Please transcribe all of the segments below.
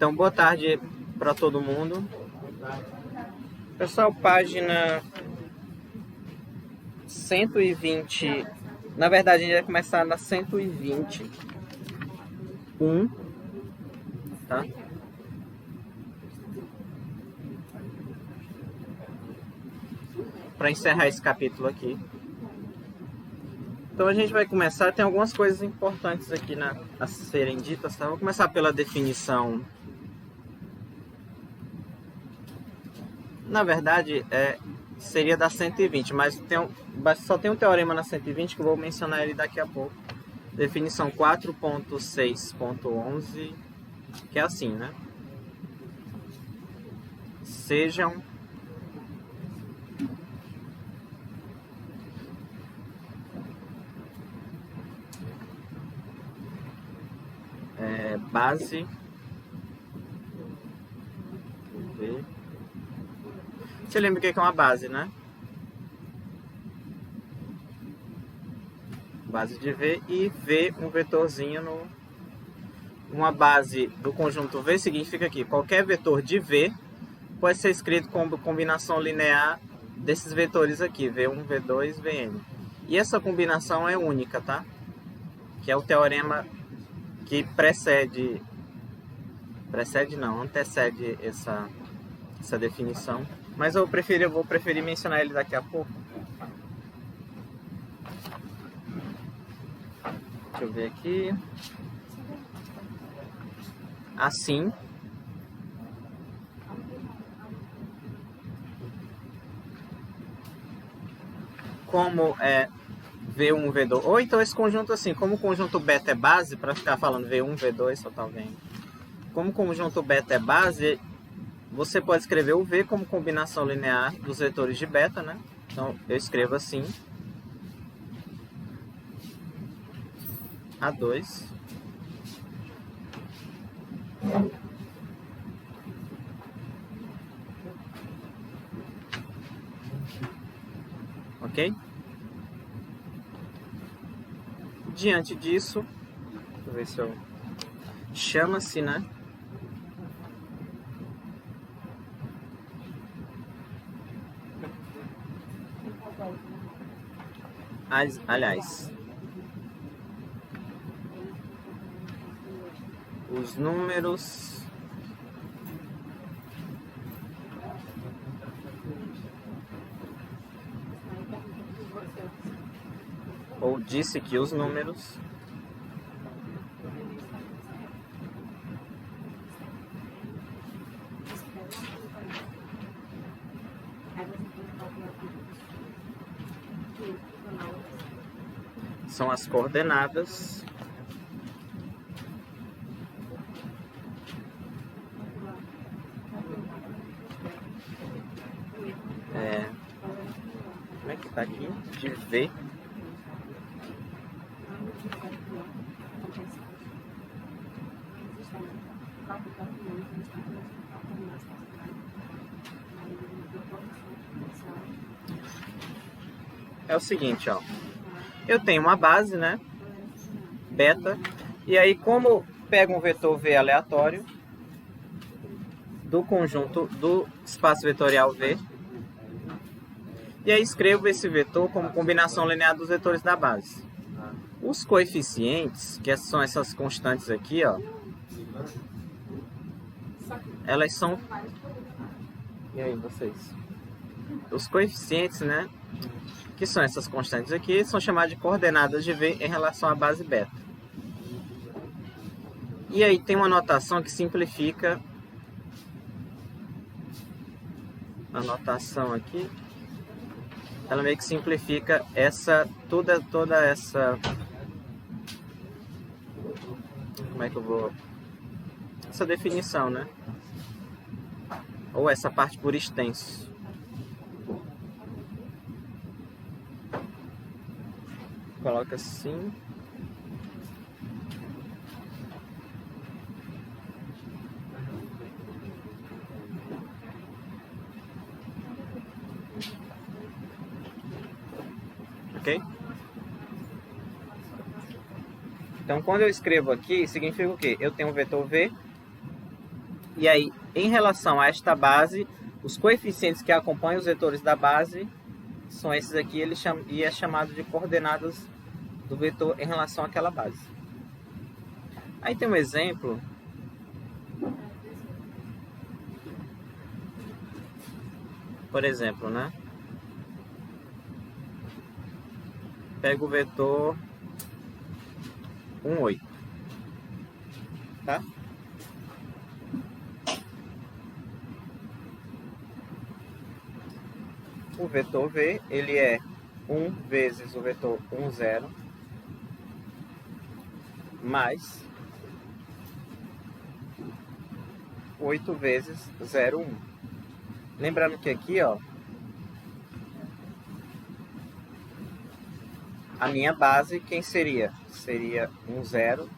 Então, boa tarde para todo mundo. Pessoal, página 120. Na verdade, a gente vai começar na 121, tá? Para encerrar esse capítulo aqui. Então a gente vai começar, tem algumas coisas importantes aqui a serem ditas, tá? Vou começar pela definição. Na verdade, seria da 120, mas só tem um teorema na 120 que eu vou mencionar ele daqui a pouco. Definição 4.6.11, que é assim, né? Sejam base V. Você lembra o que é uma base, né? Base de V e V, um vetorzinho uma base do conjunto V significa que qualquer vetor de V pode ser escrito como combinação linear desses vetores aqui, V1, V2, Vn. E essa combinação é única, tá? Que é o teorema que antecede essa definição. Mas eu vou preferir mencionar ele daqui a pouco. Deixa eu ver aqui. Assim, como é V1, V2, ou então esse conjunto assim, como o conjunto beta é base, para ficar falando V1, V2, só tá vendo. Como o conjunto beta é base, você pode escrever o V como combinação linear dos vetores de beta, né? Então eu escrevo assim: A2 ok? Diante disso, deixa eu ver se eu... chama-se, né? Aliás, os números ou disse que os números são as coordenadas como é que tá aqui? De V é o seguinte, ó. Eu tenho uma base, né? Beta. E aí, como pego um vetor V aleatório do conjunto do espaço vetorial V, e aí escrevo esse vetor como combinação linear dos vetores da base. Os coeficientes, que são essas constantes aqui, ó, elas são... E aí, vocês? Os coeficientes, né, que são essas constantes aqui, são chamadas de coordenadas de V em relação à base beta. E aí tem uma notação que simplifica a notação aqui. Ela meio que simplifica toda essa... Como é que eu vou... essa definição, né? Ou essa parte por extenso. Coloca assim. Ok? Então, quando eu escrevo aqui, significa o quê? Eu tenho um vetor V E aí, em relação a esta base, os coeficientes que acompanham os vetores da base são esses aqui, e é chamado de coordenadas do vetor em relação àquela base. Aí tem um exemplo. Por exemplo, né? Pega o vetor 1, 8. Tá? O vetor V, ele é 1 vezes o vetor 1, 0, mais 8 vezes 0, 1. Lembrando que aqui, ó, a minha base, quem seria? Seria 1, 0,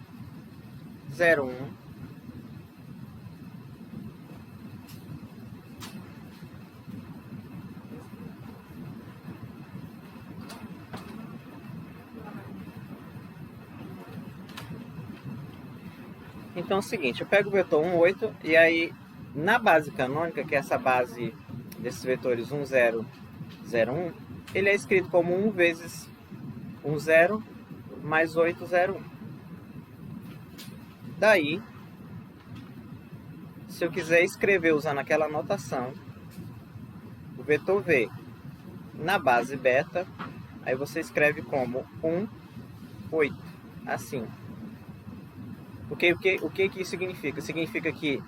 0, 1, então é o seguinte, eu pego o vetor 1, 8, e aí na base canônica, que é essa base desses vetores 1, 0, 0, 1, ele é escrito como 1 vezes 1, 0 mais 8, 0, 1. Daí, se eu quiser escrever usando aquela notação, o vetor V na base beta, aí você escreve como 1, 8, assim. O que isso significa? Significa que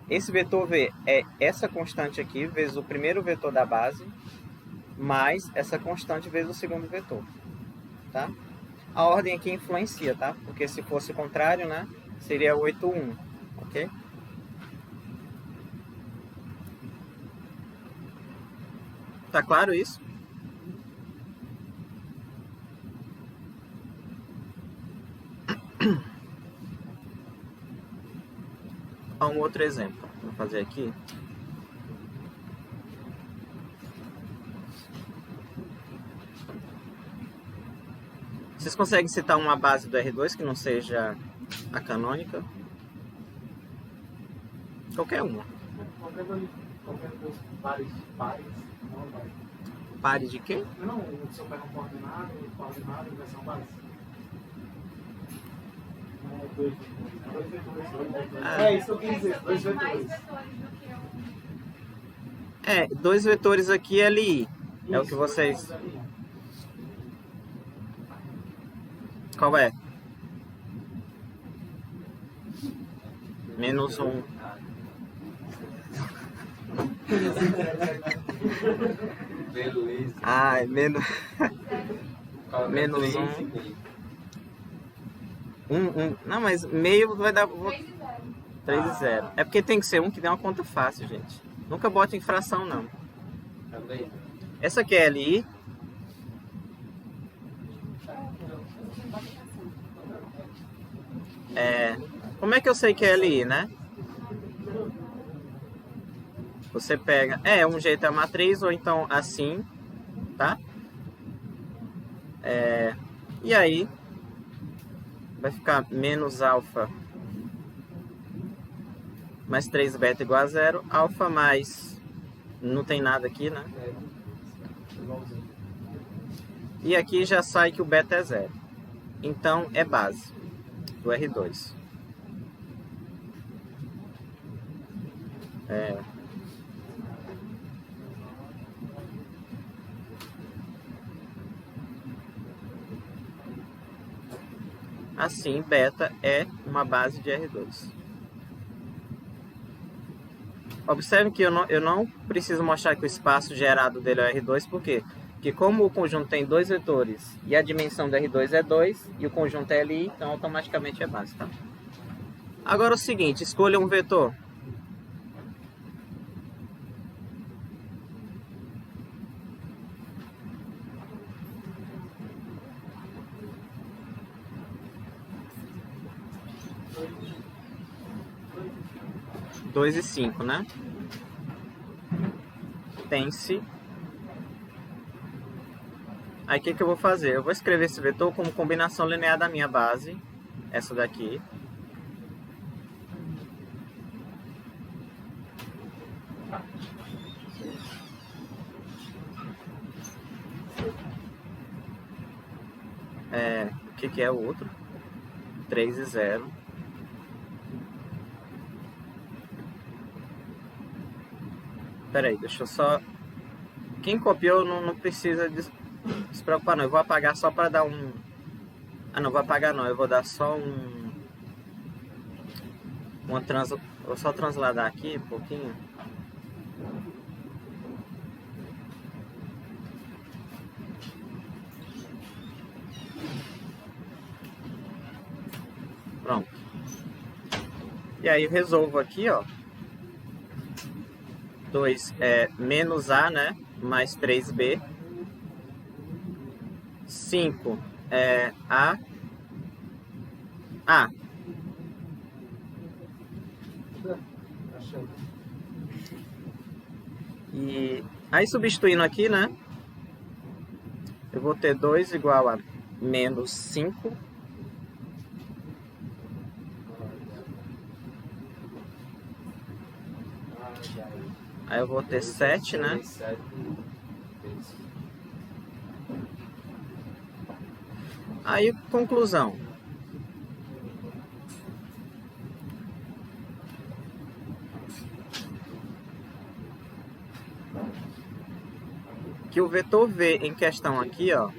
esse vetor V é essa constante aqui, vezes o primeiro vetor da base, mais essa constante vezes o segundo vetor. Tá? A ordem aqui influencia, tá? Porque se fosse o contrário, né? Seria 8, 1. Ok? Tá claro isso? Um outro exemplo. Vou fazer aqui. Vocês conseguem citar uma base do R2 que não seja a canônica? Qualquer uma. Qualquer dois pares, não vai. Pares de quê? Não, se eu pego um coordenado, vai ser uma base. Dois vetores. É isso que eu quis dizer, dois vetores. É, dois vetores aqui e LI. É o que vocês... Qual é? Menos 1. Ah, menos... menos 1. 1. Não, mas meio vai dar... 3 e 0. É porque tem que ser um que dê uma conta fácil, gente. Nunca bota em fração, não. Essa aqui é LI. Como é que eu sei que é LI, né? Você pega... um jeito é a matriz, ou então assim, tá? E aí, vai ficar menos alfa mais 3 beta igual a 0. Alfa mais... não tem nada aqui, né? E aqui já sai que o beta é 0. Então, é base do R2. Assim, beta é uma base de R2. Observe que eu não preciso mostrar que o espaço gerado dele é R2, por quê? Porque como o conjunto tem dois vetores e a dimensão do R2 é 2 e o conjunto é LI, então automaticamente é base, tá? Agora o seguinte, escolha um vetor. Dois e 5, né? Tem-se. Aí o que eu vou fazer? Eu vou escrever esse vetor como combinação linear da minha base, essa daqui, O que é o outro? 3 e 0. Peraí, deixa eu só... Quem copiou não precisa se preocupar não. Eu vou apagar só para dar um... Ah, não vou apagar não. Eu vou dar só vou só transladar aqui um pouquinho. Pronto. E aí eu resolvo aqui, ó. 2 é menos A, né? Mais 3B. 5 é A. E aí substituindo aqui, né? Eu vou ter 2 igual a menos 5. Aí eu vou ter 7, né? Aí, conclusão. Que o vetor V em questão aqui, ó,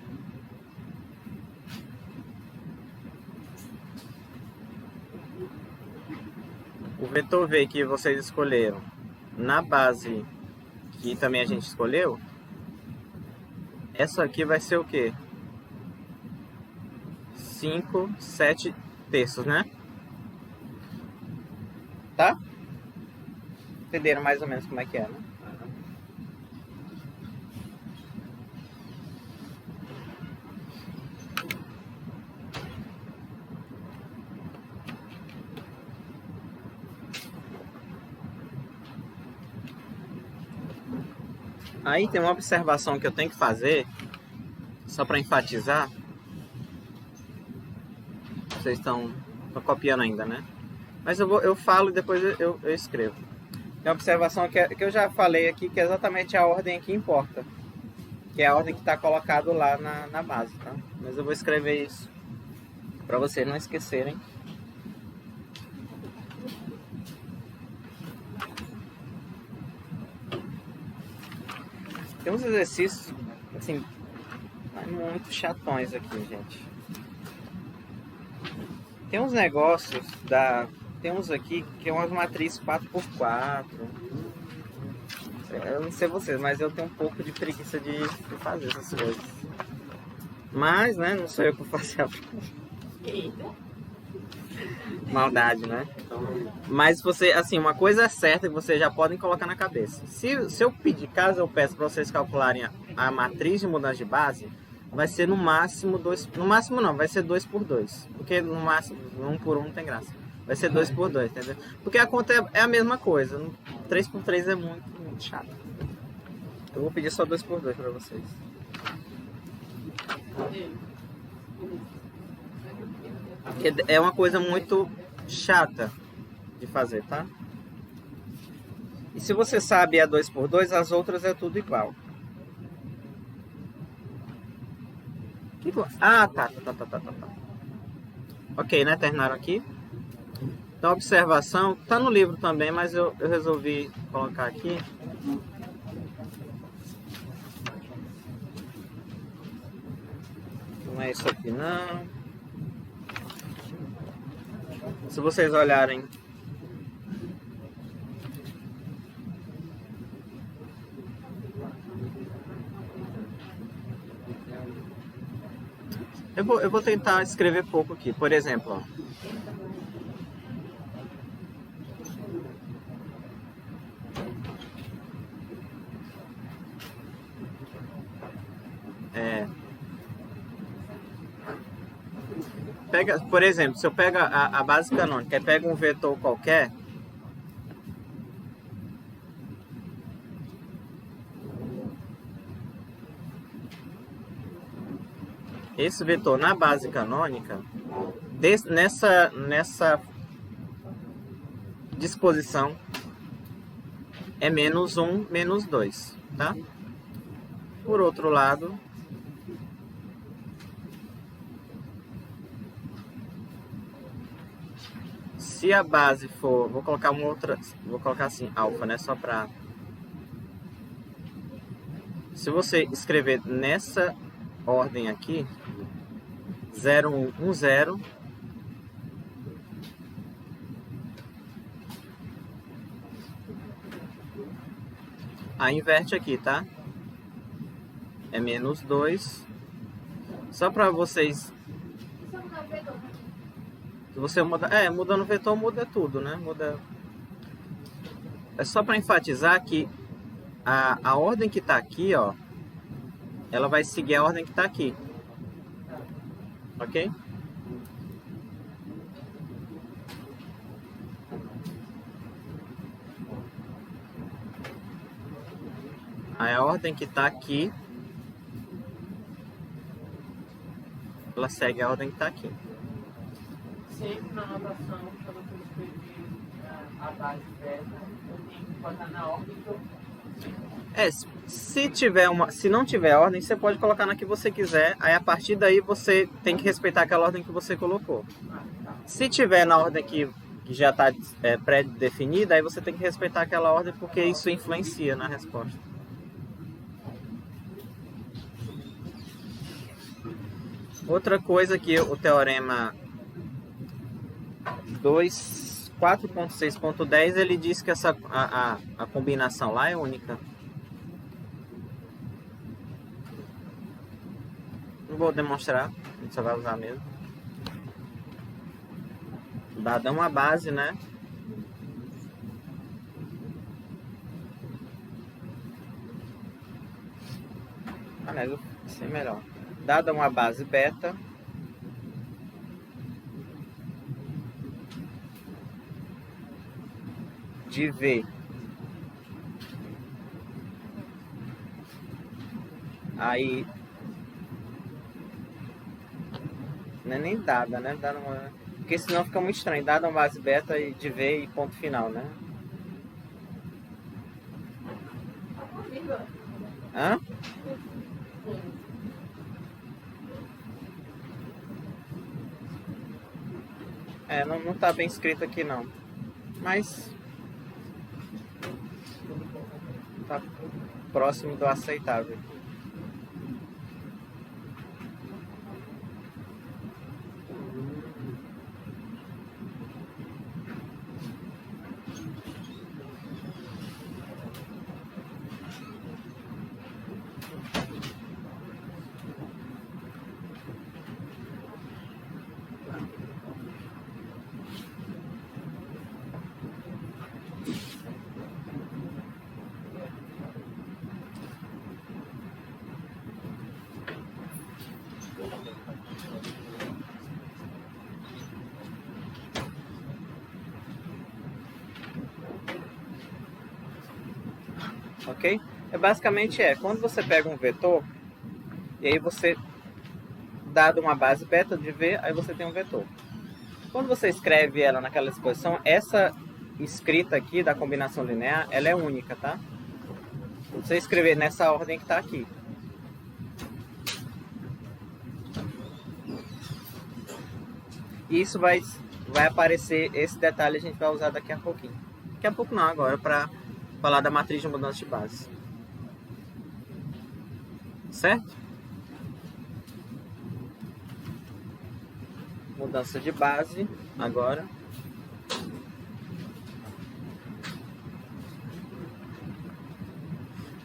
o vetor V que vocês escolheram na base que também a gente escolheu, essa aqui vai ser o quê? 5, 7 terços, né? Tá? Entenderam mais ou menos como é que é, né? Aí tem uma observação que eu tenho que fazer, só para enfatizar. Vocês estão copiando ainda, né? Mas eu falo e depois eu escrevo. Tem uma observação que eu já falei aqui, que é exatamente a ordem que importa. Que é a ordem que está colocado lá na base, tá? Mas eu vou escrever isso para vocês não esquecerem. Tem uns exercícios, assim, muito chatões aqui, gente. Tem uns negócios tem uns aqui que é umas matrizes 4x4. Eu não sei vocês, mas eu tenho um pouco de preguiça de fazer essas coisas. Mas, né, não sou eu que faço a maldade, né? Mas você, assim, uma coisa é certa que vocês já podem colocar na cabeça. Se eu pedir, caso eu peça para vocês calcularem a matriz de mudança de base, vai ser no máximo 2, no máximo não, vai ser 2 por 2, porque no máximo 1 por 1 não tem graça. Vai ser 2 por 2, entendeu? Porque a conta é a mesma coisa. 3 por 3 é muito chato. Eu vou pedir só 2 por 2 para vocês. É uma coisa muito chata de fazer, tá? E se você sabe a 2 por 2, as outras é tudo igual. Ah, tá. Ok, né? Terminaram aqui. Então, a observação tá no livro também, mas eu resolvi colocar aqui. Não é isso aqui, não. Se vocês olharem, eu vou tentar escrever pouco aqui. Por exemplo, ó. Pega, por exemplo, se eu pego a base canônica e pego um vetor qualquer, esse vetor na base canônica, nessa disposição, é menos 1, menos 2, tá? Por outro lado, se a base for, vou colocar uma outra, vou colocar assim, alfa, né, só para... Se você escrever nessa ordem aqui, 0, 1, 1, 0, aí inverte aqui, tá? É menos 2. Só para vocês... Se você muda, mudando o vetor muda tudo, né? Muda. É só para enfatizar que a ordem que está aqui, ó, ela vai seguir a ordem que está aqui, ok? Aí a ordem que está aqui, ela segue a ordem que está aqui. Sempre na anotação, quando eu escrever a base beta, eu tenho que botar na ordem que eu... Se não tiver ordem, você pode colocar na que você quiser. Aí a partir daí você tem que respeitar aquela ordem que você colocou. Se tiver na ordem que já está pré-definida, aí você tem que respeitar aquela ordem porque isso influencia na resposta. Outra coisa que o teorema 4.6.10 ele diz que a combinação lá é única. Não vou demonstrar, a gente só vai usar mesmo. Dada uma base, né? Aliás, assim é melhor. Dada uma base beta, de V aí não é nem dada, né? Porque senão fica muito estranho. Dada uma base beta e de V e ponto final, né? Hã? Não tá bem escrito aqui não. Mas tá próximo do aceitável. Ok? Basicamente quando você pega um vetor e aí você, dado uma base beta de V, aí você tem um vetor. Quando você escreve ela naquela exposição, essa escrita aqui da combinação linear, ela é única, tá? Você escrever nessa ordem que está aqui. E isso vai aparecer, esse detalhe a gente vai usar daqui a pouquinho. Daqui a pouco não, agora, para falar da matriz de mudança de base. Certo? Mudança de base, agora.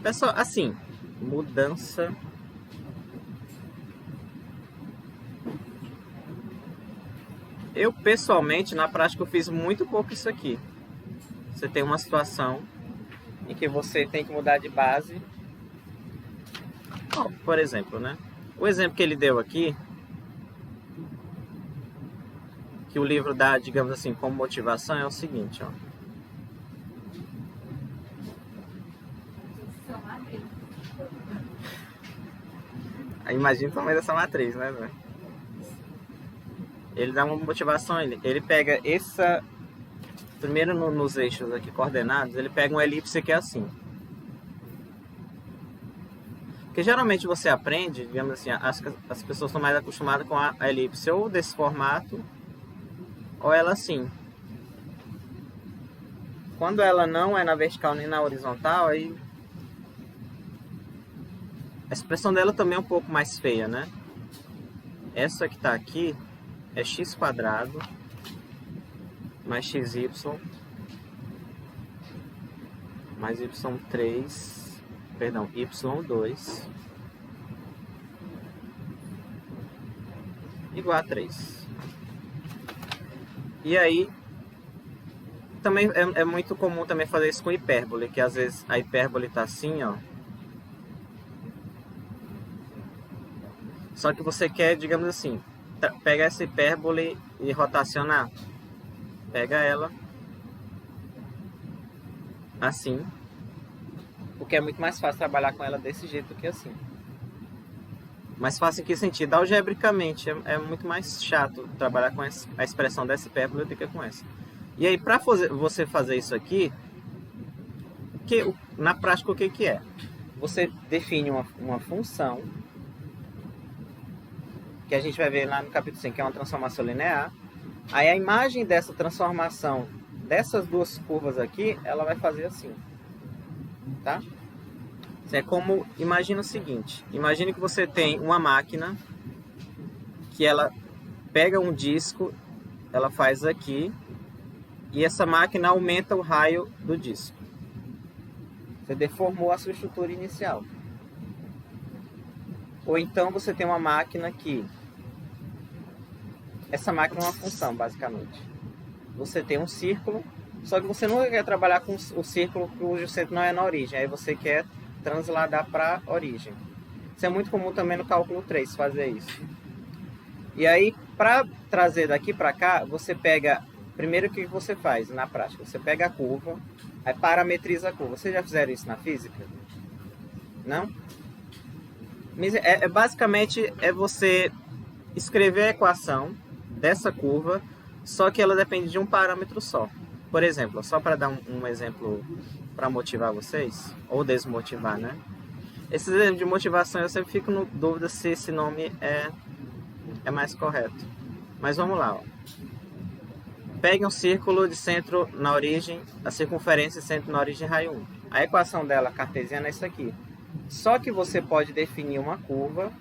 Pessoal, assim, mudança... Eu, pessoalmente, na prática, eu fiz muito pouco isso aqui. Você tem uma situação em que você tem que mudar de base. Por exemplo, né? O exemplo que ele deu aqui, que o livro dá, digamos assim, como motivação, é o seguinte, ó. Imagina o tamanho dessa matriz, né? Ele dá uma motivação, ele pega primeiro nos eixos aqui coordenados, ele pega uma elipse que é assim. Porque geralmente você aprende, digamos assim, as pessoas estão mais acostumadas com a elipse ou desse formato, ou ela assim. Quando ela não é na vertical nem na horizontal, aí a expressão dela também é um pouco mais feia, né? Essa que está aqui é x² mais xy mais y3, perdão, y2 igual a 3. E aí também é muito comum também fazer isso com hipérbole, que às vezes a hipérbole está assim, ó. Só que você quer, digamos assim, pega essa hipérbole e rotacionar. Pega ela assim, porque é muito mais fácil trabalhar com ela desse jeito do que assim. Mais fácil em que sentido? Algebricamente, é muito mais chato trabalhar com a expressão dessa hipérbole do que com essa. E aí, para você fazer isso aqui, na prática, o que é? Você define uma função, que a gente vai ver lá no capítulo 5, que é uma transformação linear. Aí a imagem dessa transformação, dessas duas curvas aqui, ela vai fazer assim. Tá? É como, imagina o seguinte, imagine que você tem uma máquina, que ela pega um disco, ela faz aqui, e essa máquina aumenta o raio do disco. Você deformou a sua estrutura inicial. Ou então você tem uma máquina que... Essa máquina é uma função, basicamente. Você tem um círculo, só que você nunca quer trabalhar com o círculo cujo centro não é na origem. Aí você quer transladar para a origem. Isso é muito comum também no cálculo 3, fazer isso. E aí, para trazer daqui para cá, você pega... Primeiro, o que você faz na prática? Você pega a curva, aí parametriza a curva. Vocês já fizeram isso na física? Não? Basicamente, é você escrever a equação dessa curva, só que ela depende de um parâmetro só. Por exemplo, só para dar um exemplo para motivar vocês, ou desmotivar, né? Esses exemplos de motivação eu sempre fico na dúvida se esse nome é mais correto. Mas vamos lá, ó. Pegue um círculo de centro na origem, a circunferência de centro na origem, raio 1. A equação dela cartesiana é isso aqui. Só que você pode definir uma curva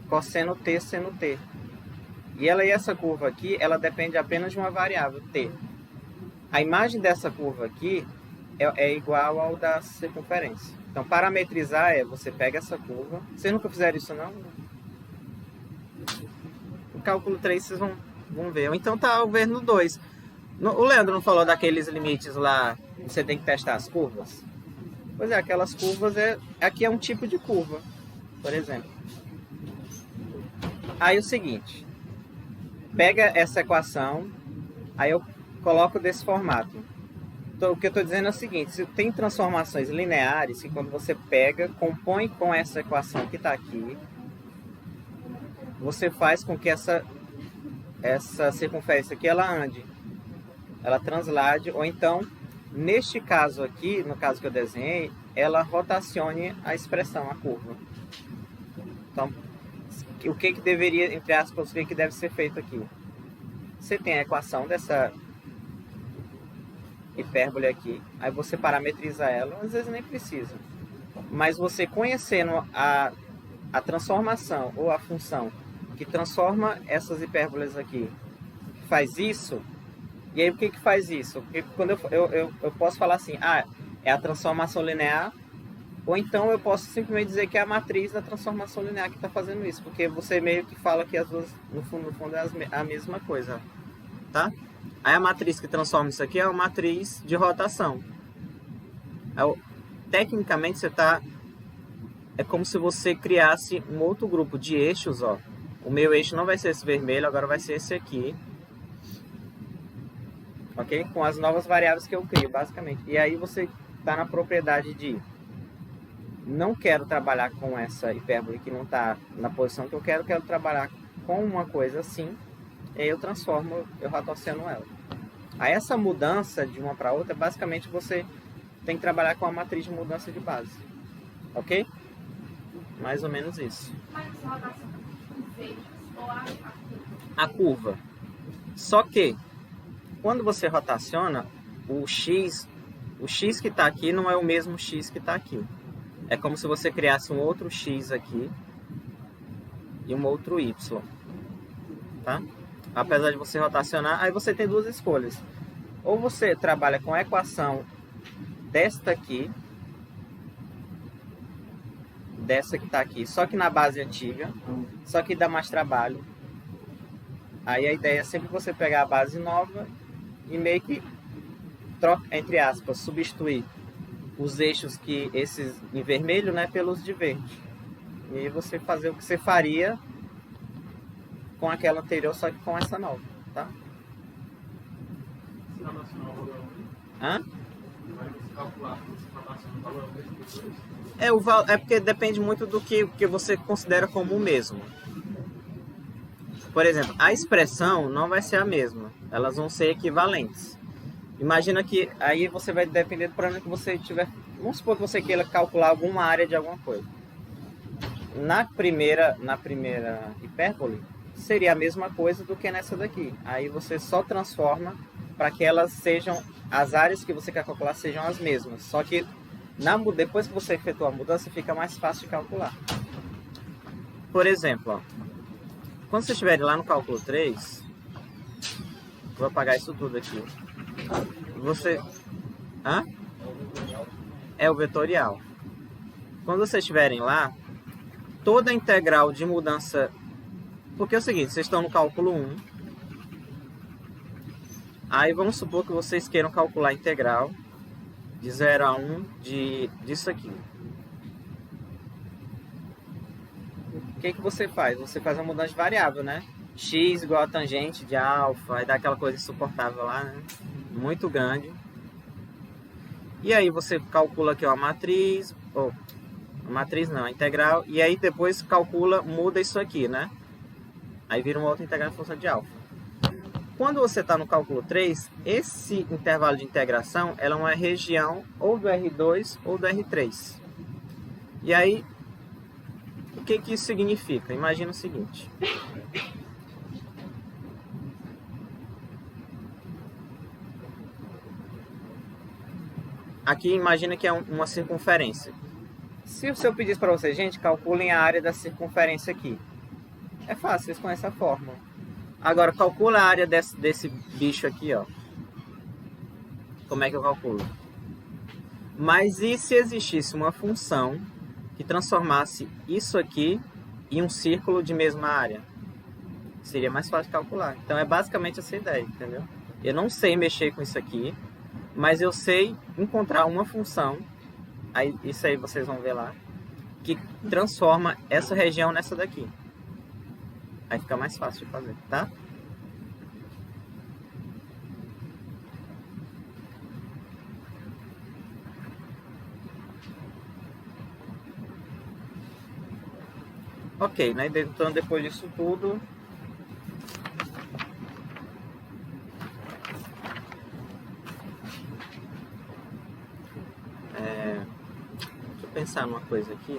cosseno t seno t. E essa curva aqui, ela depende apenas de uma variável, t. A imagem dessa curva aqui é igual ao da circunferência. Então, parametrizar você pega essa curva. Vocês nunca fizeram isso, não? No cálculo 3 vocês vão ver. Ou então talvez no 2. O Leandro não falou daqueles limites lá, você tem que testar as curvas? Pois é, aquelas curvas, aqui é um tipo de curva, por exemplo. Aí o seguinte, pega essa equação, aí eu coloco desse formato. Então, o que eu estou dizendo é o seguinte, se tem transformações lineares, que quando você pega, compõe com essa equação que está aqui, você faz com que essa circunferência aqui, ela ande, ela translade, ou então, neste caso aqui, no caso que eu desenhei, ela rotacione a expressão, a curva. Então, o que deveria, entre aspas, o que deve ser feito aqui? Você tem a equação dessa hipérbole aqui, aí você parametriza ela, às vezes nem precisa. Mas você conhecendo a transformação ou a função que transforma essas hipérboles aqui, faz isso, e aí o que faz isso? Porque quando eu posso falar assim, é a transformação linear, ou então eu posso simplesmente dizer que é a matriz da transformação linear que está fazendo isso, porque você meio que fala que as duas, no fundo é a mesma coisa, tá? Aí a matriz que transforma isso aqui é uma matriz de rotação. Tecnicamente é como se você criasse um outro grupo de eixos, ó. O meu eixo não vai ser esse vermelho, agora vai ser esse aqui. Ok? Com as novas variáveis que eu crio, basicamente. E aí você está na propriedade de... Não quero trabalhar com essa hipérbole que não está na posição que eu quero trabalhar com uma coisa assim. E aí eu transformo, eu rotaciono ela. Aí essa mudança de uma para outra, basicamente você tem que trabalhar com a matriz de mudança de base. Ok? Mais ou menos isso. Mas essa rotação os eixos ou a curva? A curva. Só que, quando você rotaciona, o X que está aqui não é o mesmo X que está aqui. É como se você criasse um outro X aqui e um outro Y. Tá? Apesar de você rotacionar, aí você tem duas escolhas. Ou você trabalha com a equação desta aqui, dessa que está aqui, só que na base antiga, só que dá mais trabalho. Aí a ideia é sempre você pegar a base nova e meio que troca, entre aspas, substituir os eixos que esses em vermelho, né, pelos de verde. E aí você fazer o que você faria com aquela anterior, só que com essa nova, tá? Se rotacionar o valor Hã? vai você calcular se rotacionar o valor dos dois. É porque depende muito do que você considera como o mesmo. Por exemplo, a expressão não vai ser a mesma. Elas vão ser equivalentes. Imagina que aí você vai depender do problema que você tiver. Vamos supor que você queira calcular alguma área de alguma coisa. Na primeira hipérbole, seria a mesma coisa do que nessa daqui. Aí você só transforma para que elas sejam, as áreas que você quer calcular sejam as mesmas. Só que depois que você efetua a mudança, fica mais fácil de calcular. Por exemplo, ó, quando vocês estiverem lá no cálculo 3, vou apagar isso tudo aqui. Você... Hã? É o vetorial. Quando vocês estiverem lá, toda a integral de mudança... Porque é o seguinte, vocês estão no cálculo 1. Aí vamos supor que vocês queiram calcular a integral de 0 a 1 disso aqui. O que você faz? Você faz uma mudança de variável, né? X igual a tangente de alfa, aí dá aquela coisa insuportável lá, né? Muito grande. E aí você calcula aqui ó, a matriz, a matriz não, a integral, e aí depois calcula, muda isso aqui, né? Aí vira uma outra integral em função de alfa. Quando você está no cálculo 3, esse intervalo de integração ela é uma região ou do R2 ou do R3. E aí, o que isso significa? Imagina o seguinte. Aqui imagina que é uma circunferência. Se eu pedisse para vocês, gente, calculem a área da circunferência aqui. É fácil, vocês conhecem a fórmula. Agora, calcula a área desse bicho aqui, ó. Como é que eu calculo? Mas e se existisse uma função que transformasse isso aqui em um círculo de mesma área? Seria mais fácil de calcular. Então é basicamente essa ideia, entendeu? Eu não sei mexer com isso aqui, mas eu sei encontrar uma função, aí, isso aí vocês vão ver lá, que transforma essa região nessa daqui. Aí fica mais fácil de fazer, tá? Ok, né? Então depois disso tudo... Deixa eu pensar numa coisa aqui.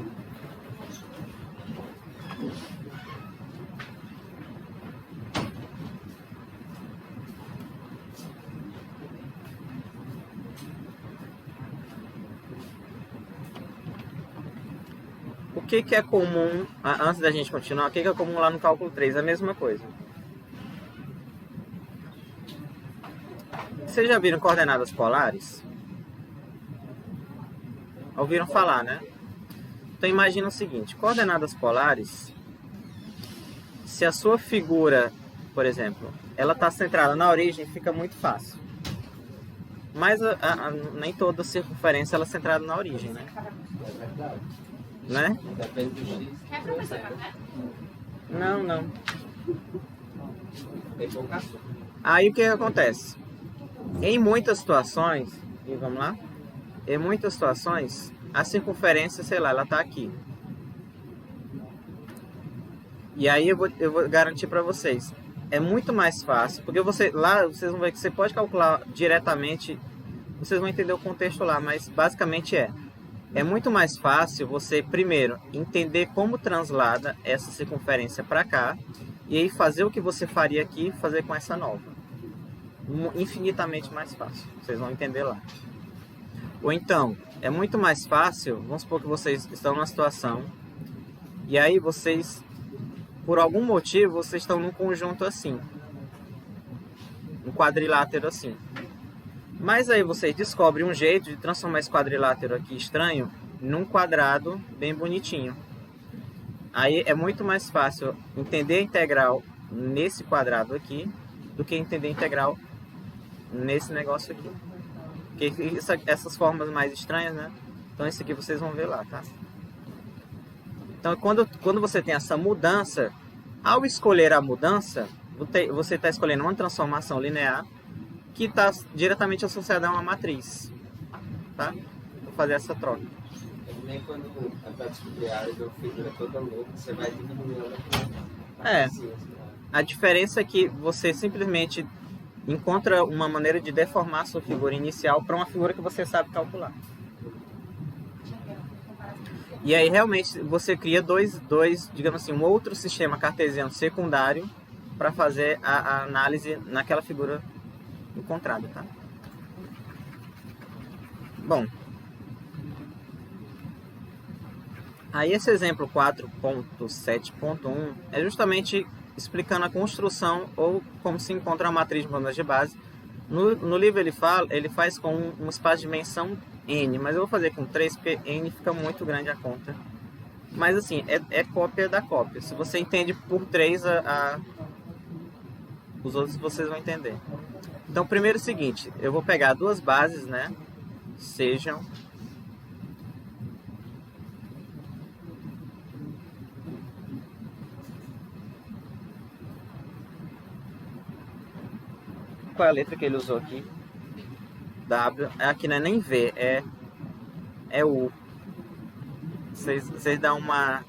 O que é comum, antes da gente continuar, o que é comum lá no cálculo 3? A mesma coisa. Vocês já viram coordenadas polares? Ouviram falar, né? Então imagina o seguinte, coordenadas polares, se a sua figura, por exemplo, ela está centrada na origem, fica muito fácil. Mas nem toda circunferência ela é centrada na origem, né? É verdade. Né? Depende do X. É professor, né? Não. Tem pouca açúcar. Aí o que acontece? Em muitas situações, e vamos lá, em muitas situações, a circunferência, sei lá, ela tá aqui. E aí eu vou garantir para vocês, é muito mais fácil, porque lá vocês vão ver que você pode calcular diretamente, vocês vão entender o contexto lá, mas basicamente é muito mais fácil você primeiro entender como translada essa circunferência para cá e aí fazer o que você faria aqui, fazer com essa nova. Infinitamente mais fácil, vocês vão entender lá. Ou então, é muito mais fácil, vamos supor que vocês estão numa situação e aí vocês, por algum motivo, vocês estão num conjunto assim, um quadrilátero assim. Mas aí vocês descobrem um jeito de transformar esse quadrilátero aqui estranho num quadrado bem bonitinho. Aí é muito mais fácil entender a integral nesse quadrado aqui do que entender a integral nesse negócio aqui. Porque essas formas mais estranhas, né? Então esse aqui vocês vão ver lá, tá? Então quando você tem essa mudança, ao escolher a mudança, você está escolhendo uma transformação linear que está diretamente associada a uma matriz, tá? Vou fazer essa troca. É que nem quando a descobrir a área de uma figura toda louca, você vai diminuindo a diferença é que você simplesmente encontra uma maneira de deformar a sua figura inicial para uma figura que você sabe calcular. E aí realmente você cria dois, digamos assim, um outro sistema cartesiano secundário para fazer a análise naquela figura encontrada, tá? Bom, aí esse exemplo 4.7.1 é justamente explicando a construção ou como se encontra a matriz de bandas de base. No livro ele faz com um espaço de dimensão n, mas eu vou fazer com 3 porque n fica muito grande a conta. Mas assim, é cópia da cópia. Se você entende por 3, os outros vocês vão entender. Então, primeiro é o seguinte, eu vou pegar duas bases, né? Sejam qual é a letra que ele usou aqui? W. Aqui não é nem V, é U. Vocês dão uma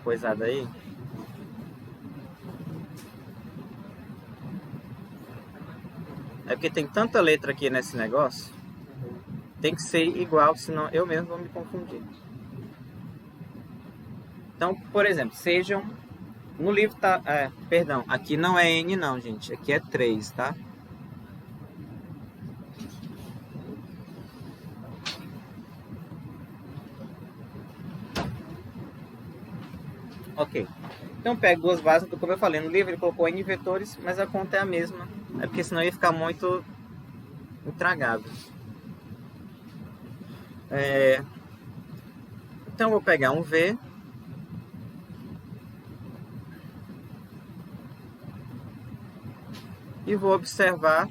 coisada aí. É porque tem tanta letra aqui nesse negócio. Tem que ser igual, senão eu mesmo vou me confundir. Então, por exemplo, sejam... No livro tá... perdão, aqui não é N não, gente. Aqui é 3, tá? Ok. Então pego duas bases, como eu falei, no livro ele colocou N vetores, mas a conta é a mesma. É porque senão ia ficar muito intragável. Então eu vou pegar um V. E vou observar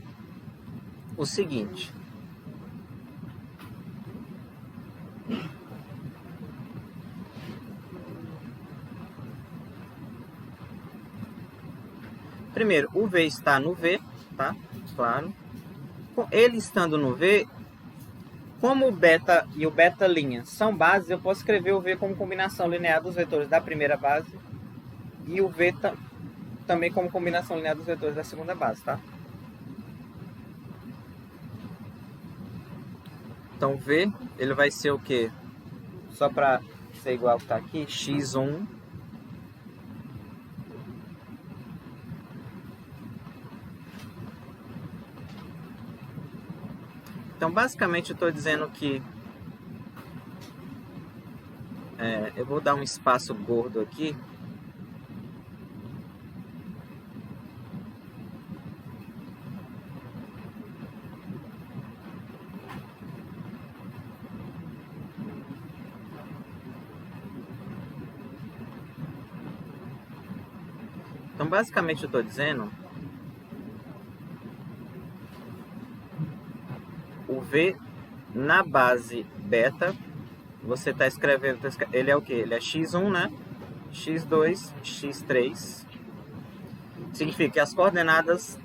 o seguinte. Primeiro, o V está no V, tá? Claro. Ele estando no V, como o beta e o beta linha são bases, eu posso escrever o V como combinação linear dos vetores da primeira base e o V também como combinação linear dos vetores da segunda base, tá? Então V, ele vai ser o quê? Só para ser igual ao que está aqui, x1 Então, basicamente, eu estou dizendo que eu vou dar um espaço gordo aqui. Então, basicamente, eu estou dizendo o V na base beta, você está escrevendo, ele é o que? Ele é x1, né? x2, x3. Significa que as coordenadas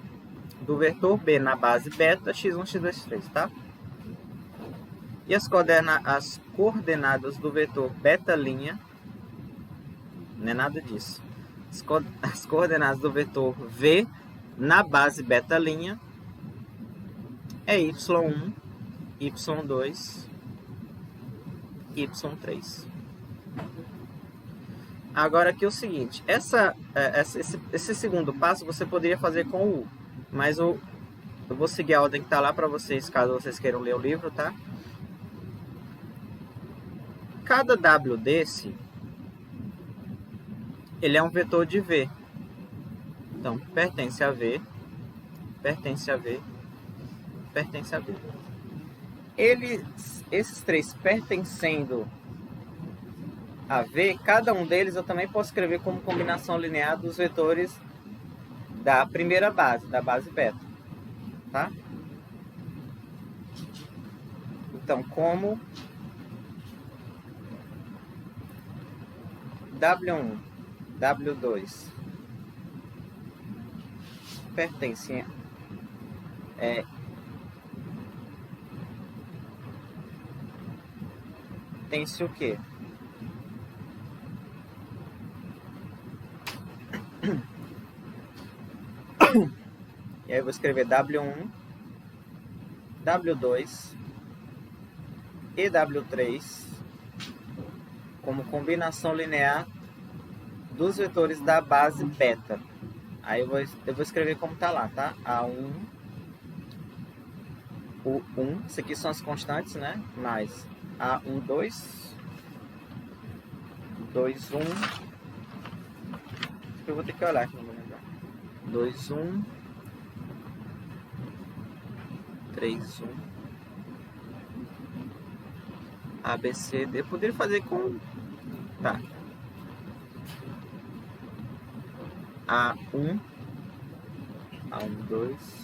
do vetor B na base beta, x1, x2, x3, tá? E as coordenadas do vetor beta linha, não é nada disso. as coordenadas do vetor V na base beta' é y1, y2, y3. Agora aqui é o seguinte, esse segundo passo você poderia fazer com o U, mas eu vou seguir a ordem que está lá para vocês, caso vocês queiram ler o livro, tá? Cada W desse, ele é um vetor de V. Então, pertence a V, pertence a V, pertence a V. Esses três pertencendo a V, cada um deles eu também posso escrever como combinação linear dos vetores da primeira base, da base beta, tá? Então, como W1, W2 pertencem tem-se o quê? E aí eu vou escrever W1, W2 e W3 como combinação linear dos vetores da base beta. Aí eu vou escrever como tá lá, tá? A1, o 1, isso aqui são as constantes, né? Mais A1, 2, 2, 1. Eu vou ter que olhar aqui, não vou lembrar. 2, 1, 3, 1. A, B, C, D. Eu poderia fazer com... Tá. A1, A1, 2.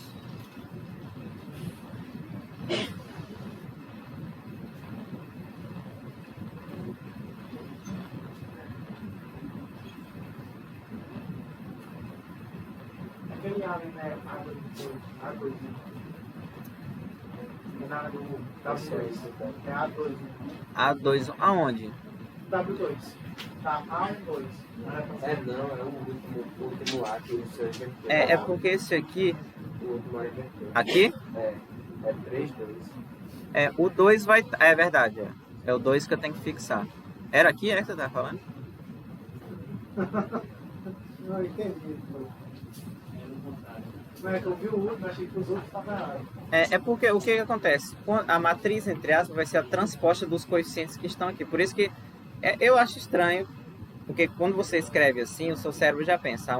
Aquele A, né? A2. É na do W2. É A2. A2, aonde? W2. Tá, A1, 2. Não, é o último A que o seu inverteu. É porque esse aqui... O último A inverteu. Aqui? É 3, 2. O 2 vai... É verdade, é. É o 2 que eu tenho que fixar. Era aqui, que você tá falando? Não, entendi. Não é que eu vi o último, achei que os outros estavam errados. É porque o que acontece? A matriz, entre aspas, vai ser a transposta dos coeficientes que estão aqui. Por isso que eu acho estranho, porque quando você escreve assim, o seu cérebro já pensa,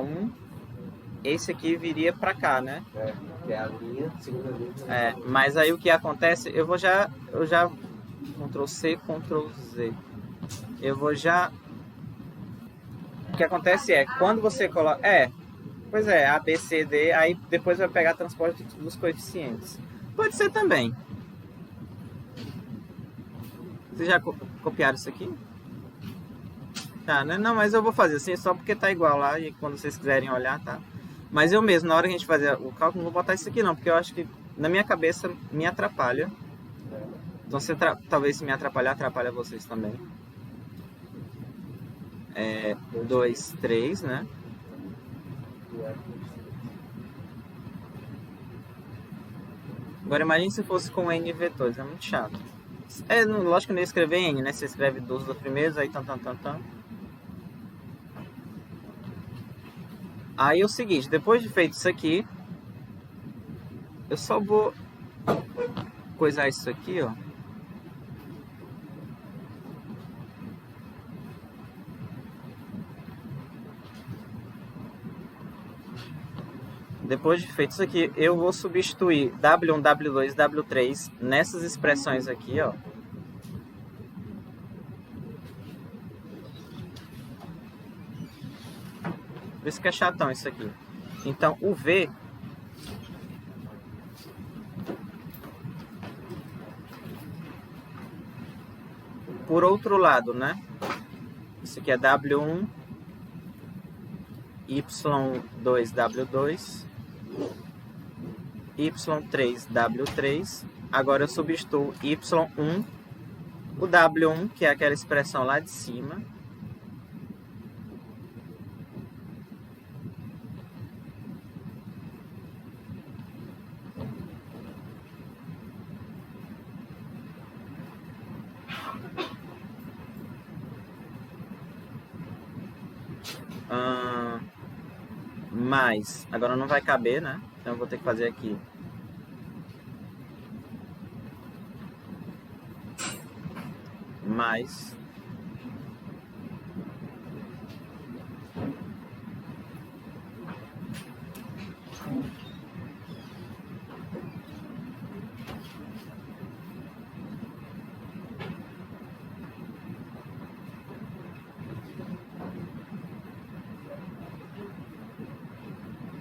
esse aqui viria para cá, né? Que é a linha, segunda linha. Mas aí o que acontece, eu já Ctrl C, Ctrl Z. Eu vou já... O que acontece é, quando você coloca... Pois é, A, B, C, D, aí depois vai pegar transporte dos coeficientes. Pode ser também. Vocês já copiaram isso aqui? Tá, né? Não, mas eu vou fazer assim só porque tá igual lá e quando vocês quiserem olhar, tá? Mas eu mesmo, na hora que a gente fazer o cálculo, não vou botar isso aqui não, porque eu acho que na minha cabeça me atrapalha. Então, talvez se me atrapalhar, atrapalha vocês também. 2, 3, né? Agora imagine se fosse com N vetores, é muito chato. Lógico que não ia escrever N, né? Você escreve dos primeiros, aí tan. Aí é o seguinte, depois de feito isso aqui, eu só vou coisar isso aqui, ó. Depois de feito isso aqui, eu vou substituir W1, W2, W3 nessas expressões aqui, ó. Por isso que é chatão isso aqui. Então, o V... Por outro lado, né? Isso aqui é W1, Y2, W2... Y3, W3. Agora eu substituo Y1, o W1, que é aquela expressão lá de cima, mais, agora não vai caber, né? Então eu vou ter que fazer aqui mais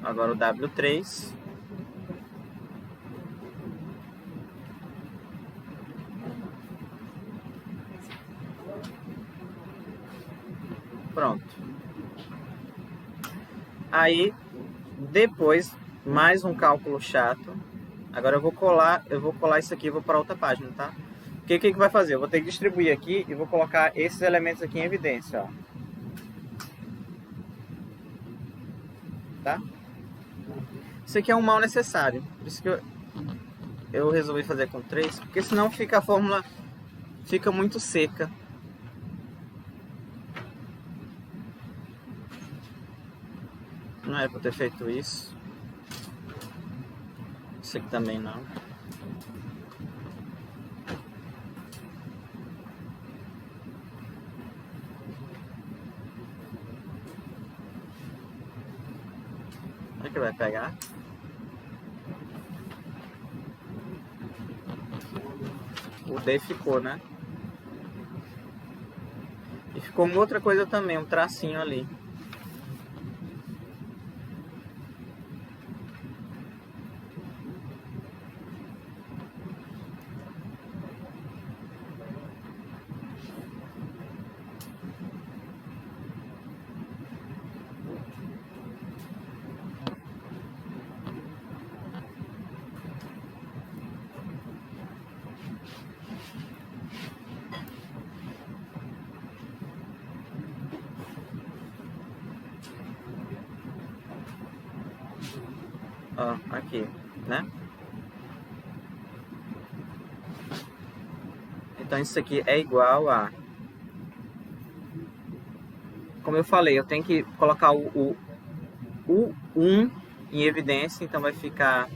agora o W3 pronto. Aí depois mais um cálculo chato. Agora eu vou colar isso aqui e vou para outra página, tá? O que vai fazer? Eu vou ter que distribuir aqui e vou colocar esses elementos aqui em evidência, ó. Tá? Isso aqui é um mal necessário. Por isso que eu resolvi fazer com 3, porque senão a fórmula fica muito seca. Não era para ter feito isso. Isso aqui também não. Onde que vai pegar? O D ficou, né? E ficou uma outra coisa também, um tracinho ali. Ó, aqui, né? Então isso aqui é igual a... Como eu falei, eu tenho que colocar o 1 em evidência, então vai ficar...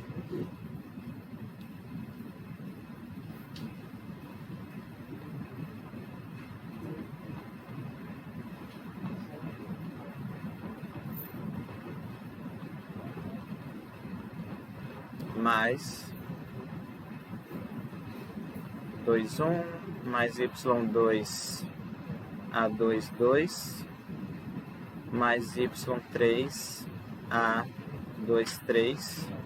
mais 2,1 mais y2 A2,2 mais y3 A2,3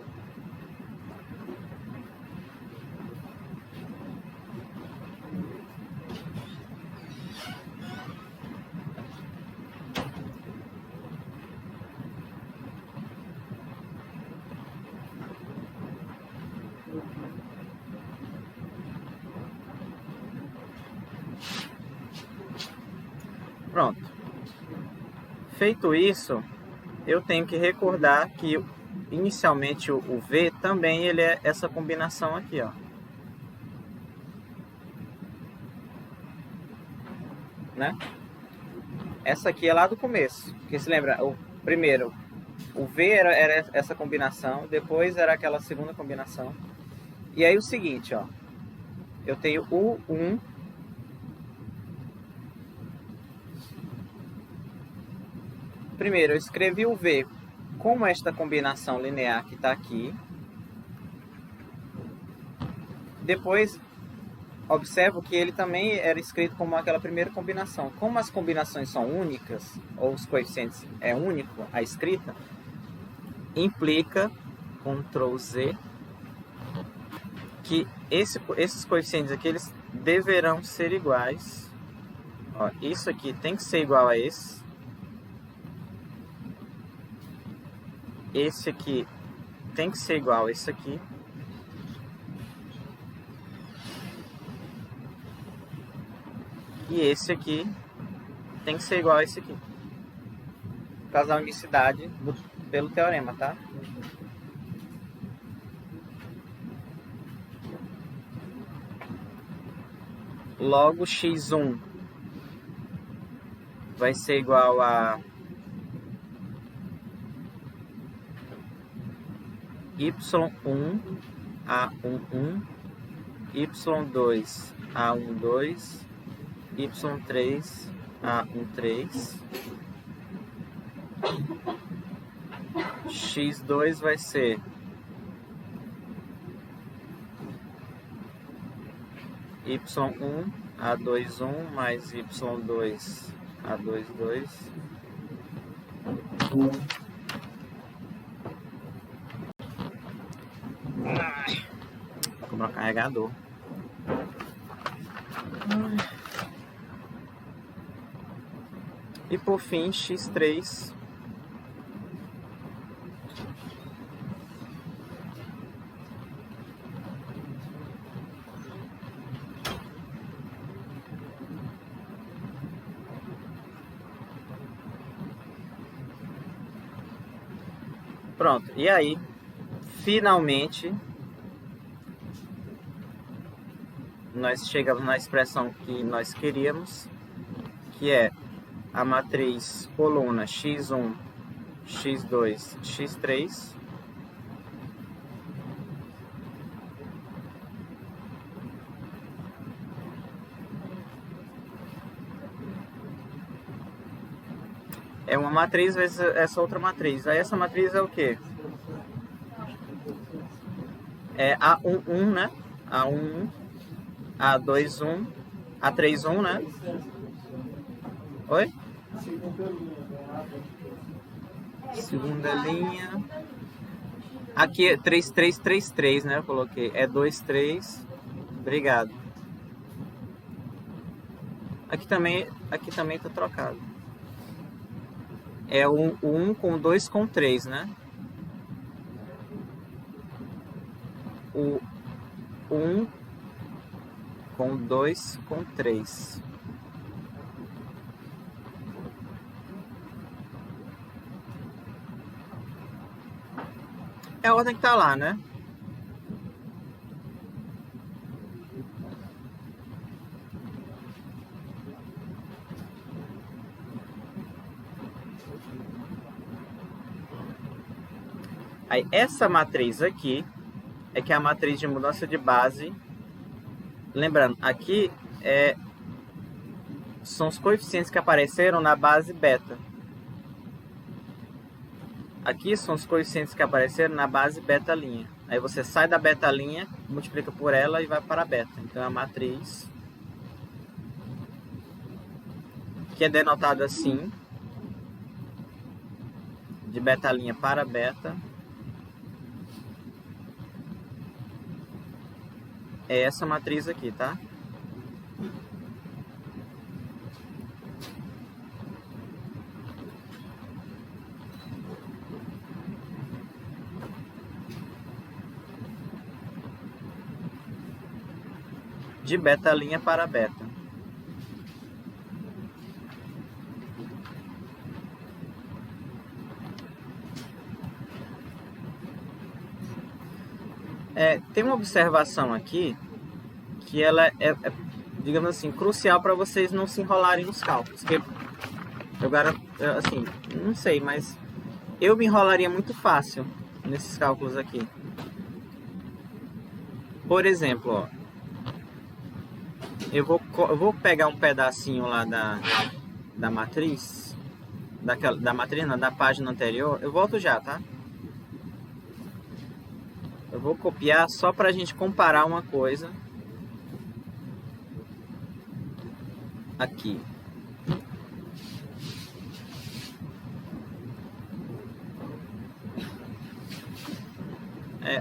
Pronto. Feito isso, eu tenho que recordar que inicialmente o V também ele é essa combinação aqui, ó. Né? Essa aqui é lá do começo. Porque se lembra, primeiro, o V era essa combinação, depois era aquela segunda combinação. E aí o seguinte, ó. Eu tenho o 1. Primeiro, eu escrevi o V como esta combinação linear que está aqui. Depois, observo que ele também era escrito como aquela primeira combinação. Como as combinações são únicas, ou os coeficientes é único, a escrita, implica, Ctrl Z, que esses coeficientes aqui, eles deverão ser iguais. Ó, isso aqui tem que ser igual a esse. Esse aqui tem que ser igual a esse aqui. E esse aqui tem que ser igual a esse aqui. Por causa da unicidade pelo teorema, tá? Logo, x1 vai ser igual a y1 A11, y2 A12, y3 A13, x2 vai ser y1 A21 mais y2 A22. Vou comprar um carregador. E por fim, x3 pronto. E aí, finalmente, nós chegamos na expressão que nós queríamos, que é a matriz coluna x1, x2, x3. É uma matriz vezes essa outra matriz. Aí essa matriz é o quê? É A11, né? A11, A21, A31, né? Oi? Segunda linha. Aqui é 3333, né? Eu coloquei. É 23. Obrigado. Aqui também tá trocado. É o 1 com 2 com 3, né? O 1 com 2 com 3. É a ordem que tá lá, né? Aí, essa matriz aqui é que é a matriz de mudança de base. Lembrando, aqui são os coeficientes que apareceram na base beta. Aqui são os coeficientes que apareceram na base beta'. Aí você sai da beta', multiplica por ela e vai para a beta. Então é a matriz que é denotada assim, de beta' para beta. É essa matriz aqui, tá? De beta' para beta. Tem uma observação aqui que ela digamos assim, crucial para vocês não se enrolarem nos cálculos. Porque assim, não sei, mas eu me enrolaria muito fácil nesses cálculos aqui. Por exemplo, ó, eu vou pegar um pedacinho lá da matriz, da matriz, não, da página anterior. Eu volto já, tá? Eu vou copiar só para a gente comparar uma coisa aqui.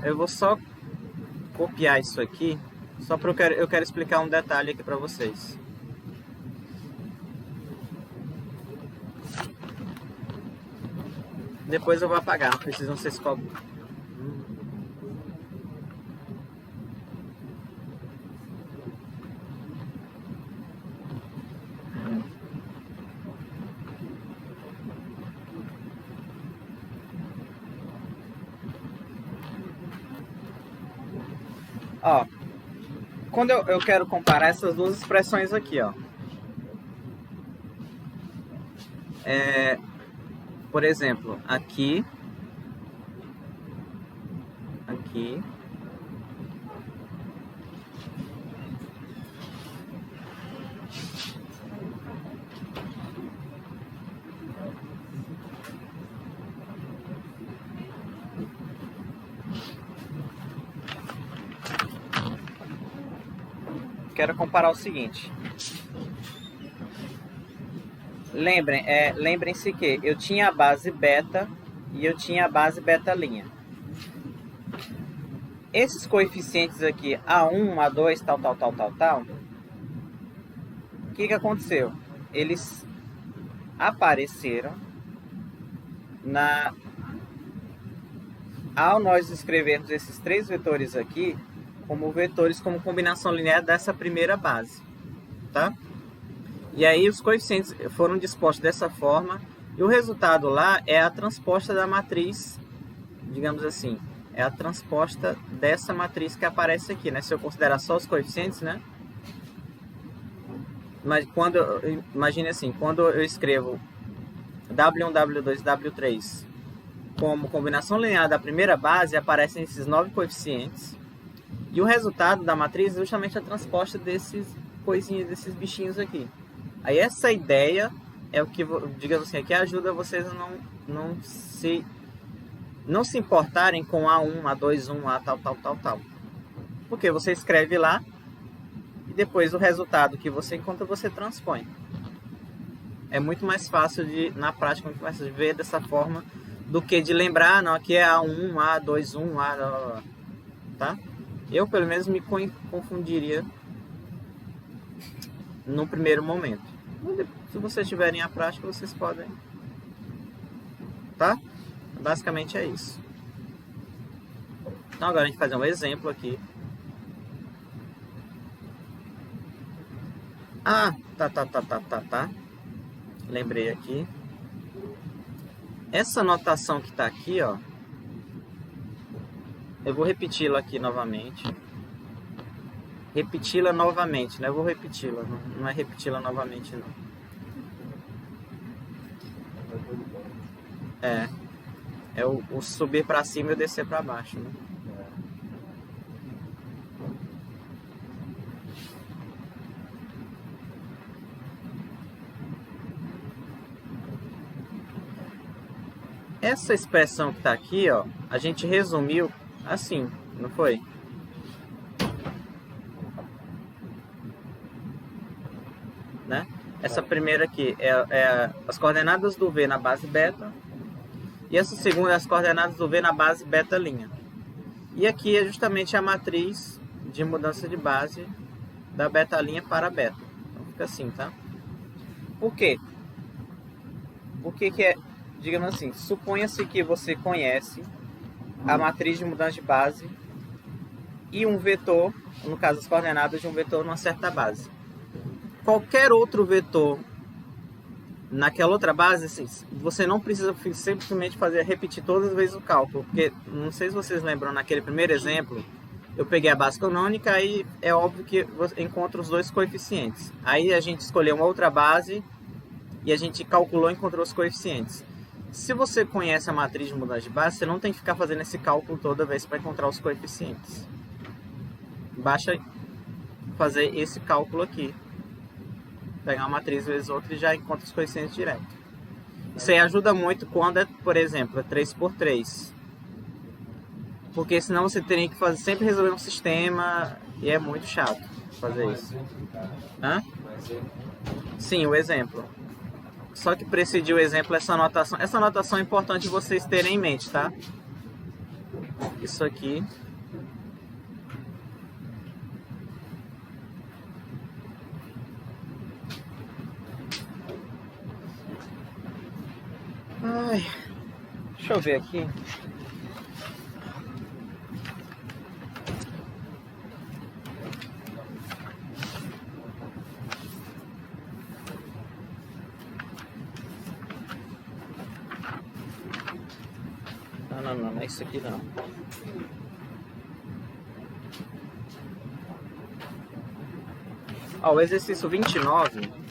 Eu vou só copiar isso aqui, só porque eu quero explicar um detalhe aqui para vocês. Depois eu vou apagar, não precisam vocês cobram. Ó, quando eu quero comparar essas duas expressões aqui, ó. Por exemplo, aqui aqui. Quero comparar o seguinte. Lembrem-se que eu tinha a base beta e eu tinha a base beta-linha. Esses coeficientes aqui, A1, A2, tal, o que aconteceu? Eles apareceram ao nós escrevermos esses três vetores aqui como vetores como combinação linear dessa primeira base, tá? E aí os coeficientes foram dispostos dessa forma e o resultado lá é a transposta da matriz, digamos assim, é a transposta dessa matriz que aparece aqui, né? Se eu considerar só os coeficientes, né? Mas imagine assim, quando eu escrevo W1, W2 e W3 como combinação linear da primeira base, aparecem esses 9 coeficientes. E o resultado da matriz é justamente a transposta desses coisinhas, desses bichinhos aqui. Aí essa ideia é o que, digamos assim, que ajuda vocês a não se importarem com A1, A2, 1, A tal. Porque você escreve lá e depois o resultado que você encontra, você transpõe. É muito mais fácil na prática, muito mais fácil de ver dessa forma do que de lembrar, não, aqui é A1, A2, 1, A... Tá? Eu, pelo menos, me confundiria no primeiro momento. Se vocês tiverem a prática, vocês podem. Tá? Basicamente é isso. Então, agora a gente vai fazer um exemplo aqui. Ah, tá. Lembrei aqui. Essa notação que tá aqui, ó. Eu vou repeti-la aqui novamente. Repeti-la novamente, né? Eu vou repeti-la, não é repeti-la novamente, não. É o subir para cima e o descer para baixo, né? Essa expressão que está aqui, ó, a gente resumiu assim, não foi? Né? Essa primeira aqui é as coordenadas do V na base beta. E essa segunda é as coordenadas do V na base beta'. E aqui é justamente a matriz de mudança de base da beta' para beta. Então fica assim, tá? Por quê? Porque que é, digamos assim, suponha-se que você conhece a matriz de mudança de base e um vetor, no caso as coordenadas de um vetor numa certa base. Qualquer outro vetor naquela outra base, assim, você não precisa simplesmente repetir todas as vezes o cálculo, porque não sei se vocês lembram, naquele primeiro exemplo, eu peguei a base canônica e é óbvio que você encontra os dois coeficientes. Aí a gente escolheu uma outra base e a gente calculou e encontrou os coeficientes. Se você conhece a matriz de mudança de base, você não tem que ficar fazendo esse cálculo toda vez para encontrar os coeficientes. Basta fazer esse cálculo aqui. Pegar uma matriz vezes outra e já encontra os coeficientes direto. Isso aí ajuda muito quando é, por exemplo, é 3×3. Porque senão você teria que sempre resolver um sistema e é muito chato fazer isso. Hã? Sim, o exemplo. Só que precidiu o exemplo essa anotação. Essa anotação é importante vocês terem em mente, tá? Isso aqui. Ai, deixa eu ver aqui. Não é isso aqui não. Ó, o exercício 29.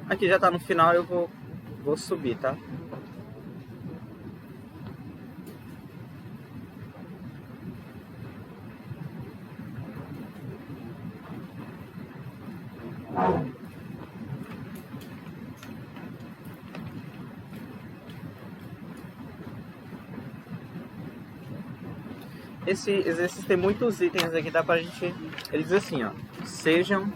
Aqui já tá no final, eu vou subir, tá? Esse exercício tem muitos itens aqui, dá pra gente... Ele diz assim, ó. Sejam...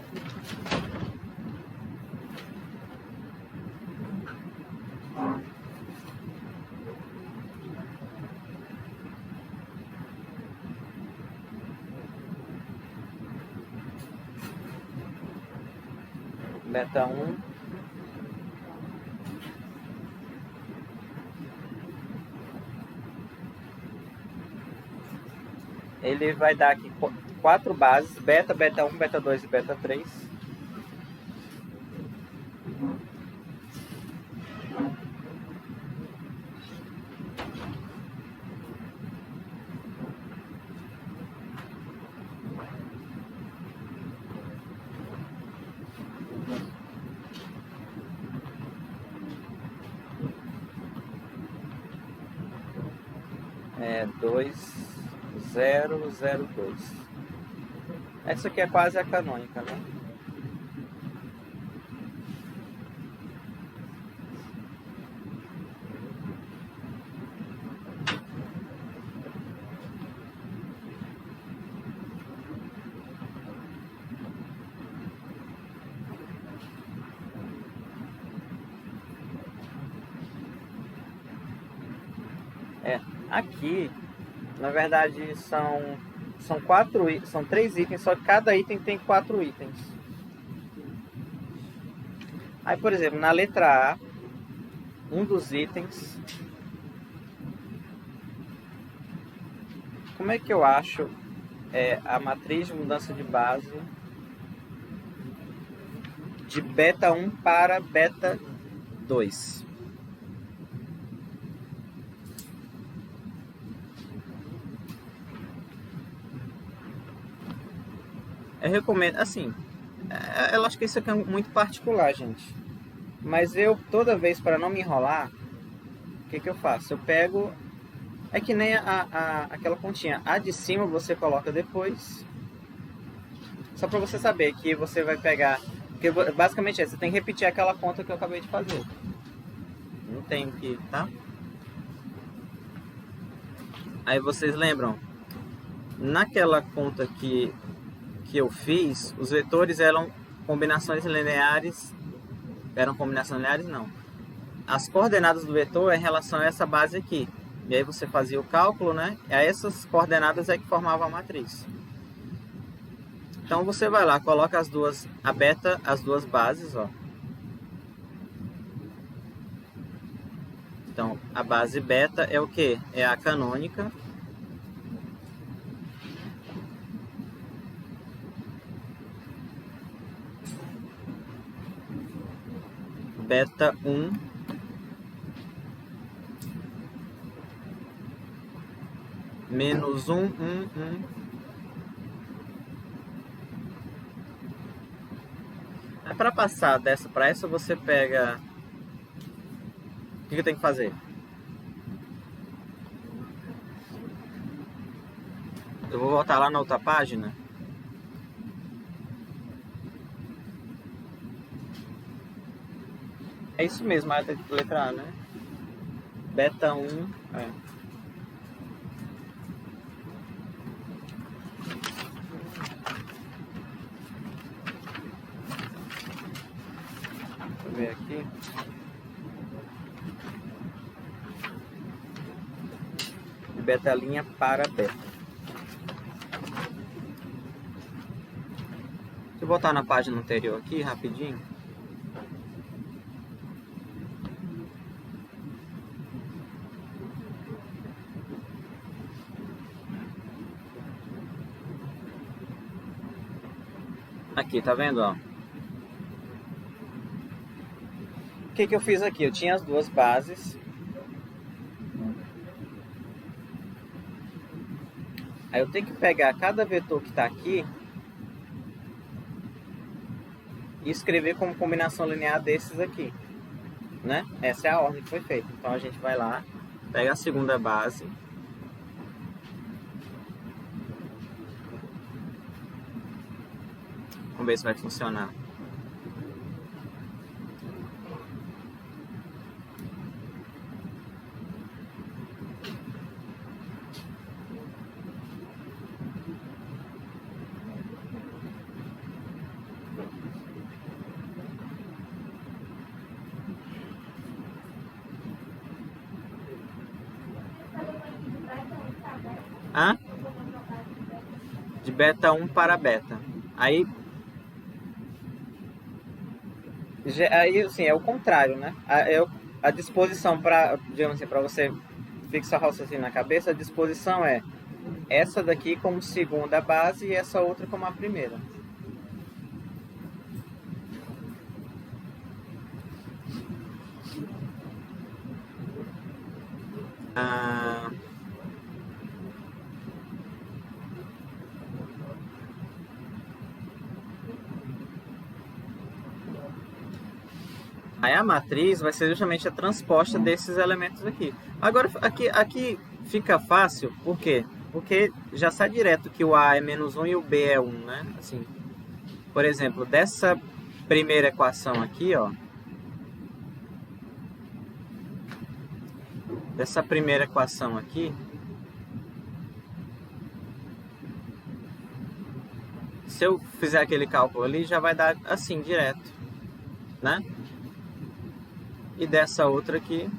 Beta 1. Ele vai dar aqui 4 bases, beta, beta 1, beta 2 e beta 3. É 2002. Essa aqui é quase a canônica, né? Aqui, na verdade, são 3 itens, só que cada item tem 4 itens. Aí, por exemplo, na letra A, um dos itens... Como é que eu acho a matriz de mudança de base de beta 1 para beta 2? Eu recomendo, assim, eu acho que isso aqui é muito particular, gente. Mas eu, toda vez, para não me enrolar, o que eu faço? Eu pego, é que nem aquela continha. A de cima você coloca depois. Só para você saber que você vai pegar, porque basicamente você tem que repetir aquela conta que eu acabei de fazer. Não tem que, tá? Aí vocês lembram, naquela conta que eu fiz, os vetores eram combinações lineares. Não. As coordenadas do vetor é em relação a essa base aqui. E aí você fazia o cálculo, né? E aí essas coordenadas é que formavam a matriz. Então você vai lá, coloca as duas bases, ó. Então a base beta é o que? É a canônica. Beta 1 menos 1, 1, 1. Para passar dessa para essa, você pega... O que eu tenho que fazer? Eu vou voltar lá na outra página. É isso mesmo, a letra A, né? Beta 1. Deixa eu ver aqui. Beta linha para beta. Deixa eu voltar na página anterior aqui, rapidinho. Aqui, tá vendo, ó? O que eu fiz aqui? Eu tinha as duas bases. Aí eu tenho que pegar cada vetor que está aqui e escrever como combinação linear desses aqui, né? Essa é a ordem que foi feita. Então a gente vai lá, pega a segunda base. Vamos ver se vai funcionar. Hã? De beta 1 para beta. Aí assim, é o contrário, né? A disposição para, digamos assim, para você fixar o raciocínio na cabeça, a disposição é essa daqui como segunda base e essa outra como a primeira. Aí a matriz vai ser justamente a transposta desses elementos aqui. Agora, aqui fica fácil, por quê? Porque já sai direto que o A é menos 1 e o B é 1, né? Assim, por exemplo, dessa primeira equação aqui, ó. Dessa primeira equação aqui, se eu fizer aquele cálculo ali, já vai dar assim, direto, né? E dessa outra aqui,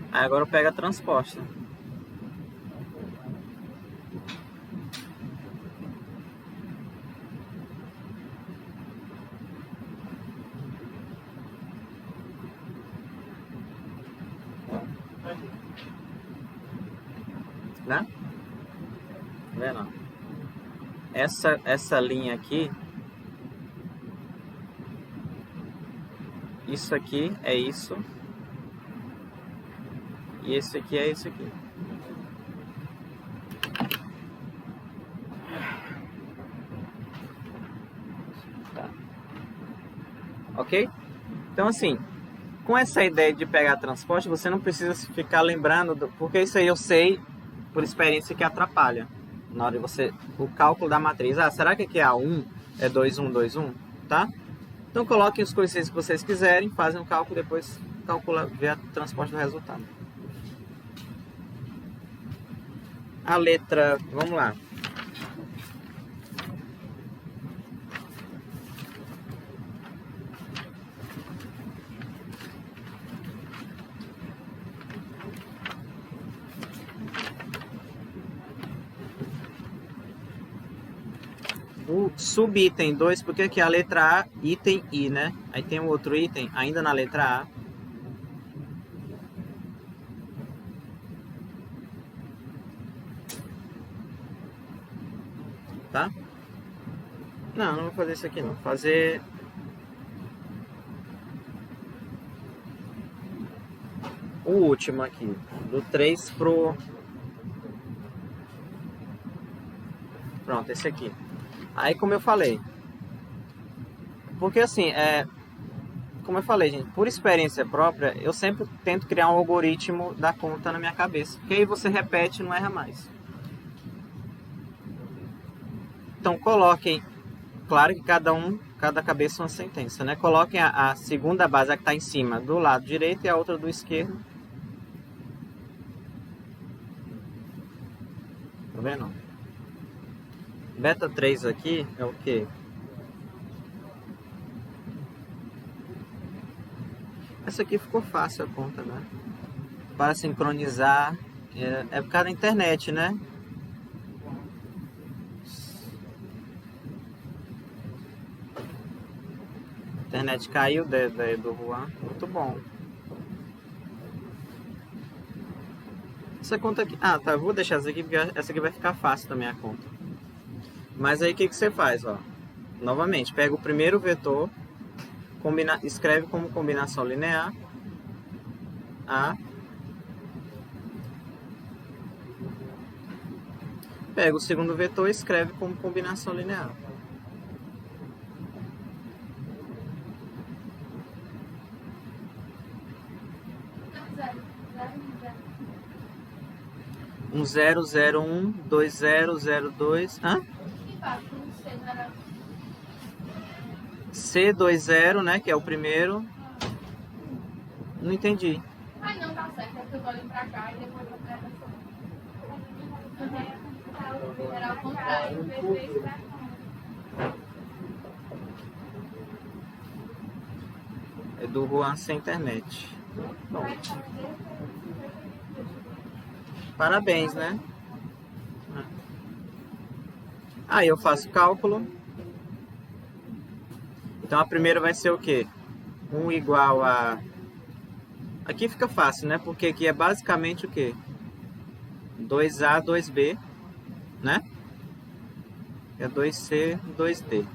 aí agora eu pego a transposta. Né? Tá vendo? Essa linha aqui, isso aqui é isso, e esse aqui é isso aqui. Tá. Ok? Então assim, com essa ideia de pegar transporte, você não precisa ficar lembrando, porque isso aí eu sei por experiência que atrapalha. Na hora de você, o cálculo da matriz. Ah, será que aqui é A1? É 2, 1, 2, 1? Tá? Então coloquem os coeficientes que vocês quiserem, fazem o cálculo, depois calcula, vê a transporte do resultado. A letra, vamos lá. O subitem 2, porque aqui a letra A, item I, né? Aí tem um outro item, ainda na letra A. Tá? Não, não vou fazer isso aqui não. Vou fazer... o último aqui. Do 3 pro... Pronto, esse aqui. Aí, como eu falei, porque assim, como eu falei, gente, por experiência própria, eu sempre tento criar um algoritmo da conta na minha cabeça, porque aí você repete e não erra mais. Então, coloquem, claro que cada cabeça é uma sentença, né? Coloquem a segunda base, a que está em cima, do lado direito e a outra do esquerdo. Tá vendo? Beta 3 aqui é o que? Essa aqui ficou fácil a conta, né? Para sincronizar, é por causa da internet, né? A internet caiu do Juan, muito bom. Essa conta aqui, tá, vou deixar essa aqui, porque essa aqui vai ficar fácil também a conta. Mas aí o que você faz, ó? Novamente, pega o primeiro vetor, escreve como combinação linear A. Pega o segundo vetor e escreve como combinação linear. Um 0, 0, 1, 2, 0, 0, 2. Hã? C20, né, que é o primeiro. Não entendi. Ai, não, tá certo. É porque eu tô olhando pra cá e depois eu quero era ao contrário, perfeito pra cá. É do Juan sem internet. Bom, parabéns, né? Aí eu faço cálculo. Então a primeira vai ser o quê? 1 igual a... Aqui fica fácil, né? Porque aqui é basicamente o quê? 2A, 2B, né? É 2C, 2D.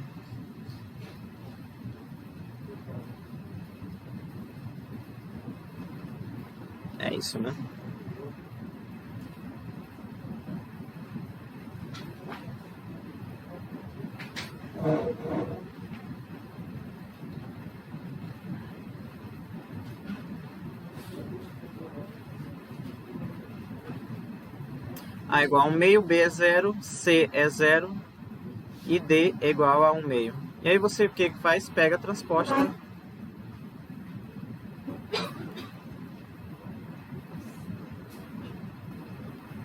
É isso, né? A igual a 1 meio, B é 0, C é 0 e D é igual a 1 meio. E aí você o que faz? Pega, transposta.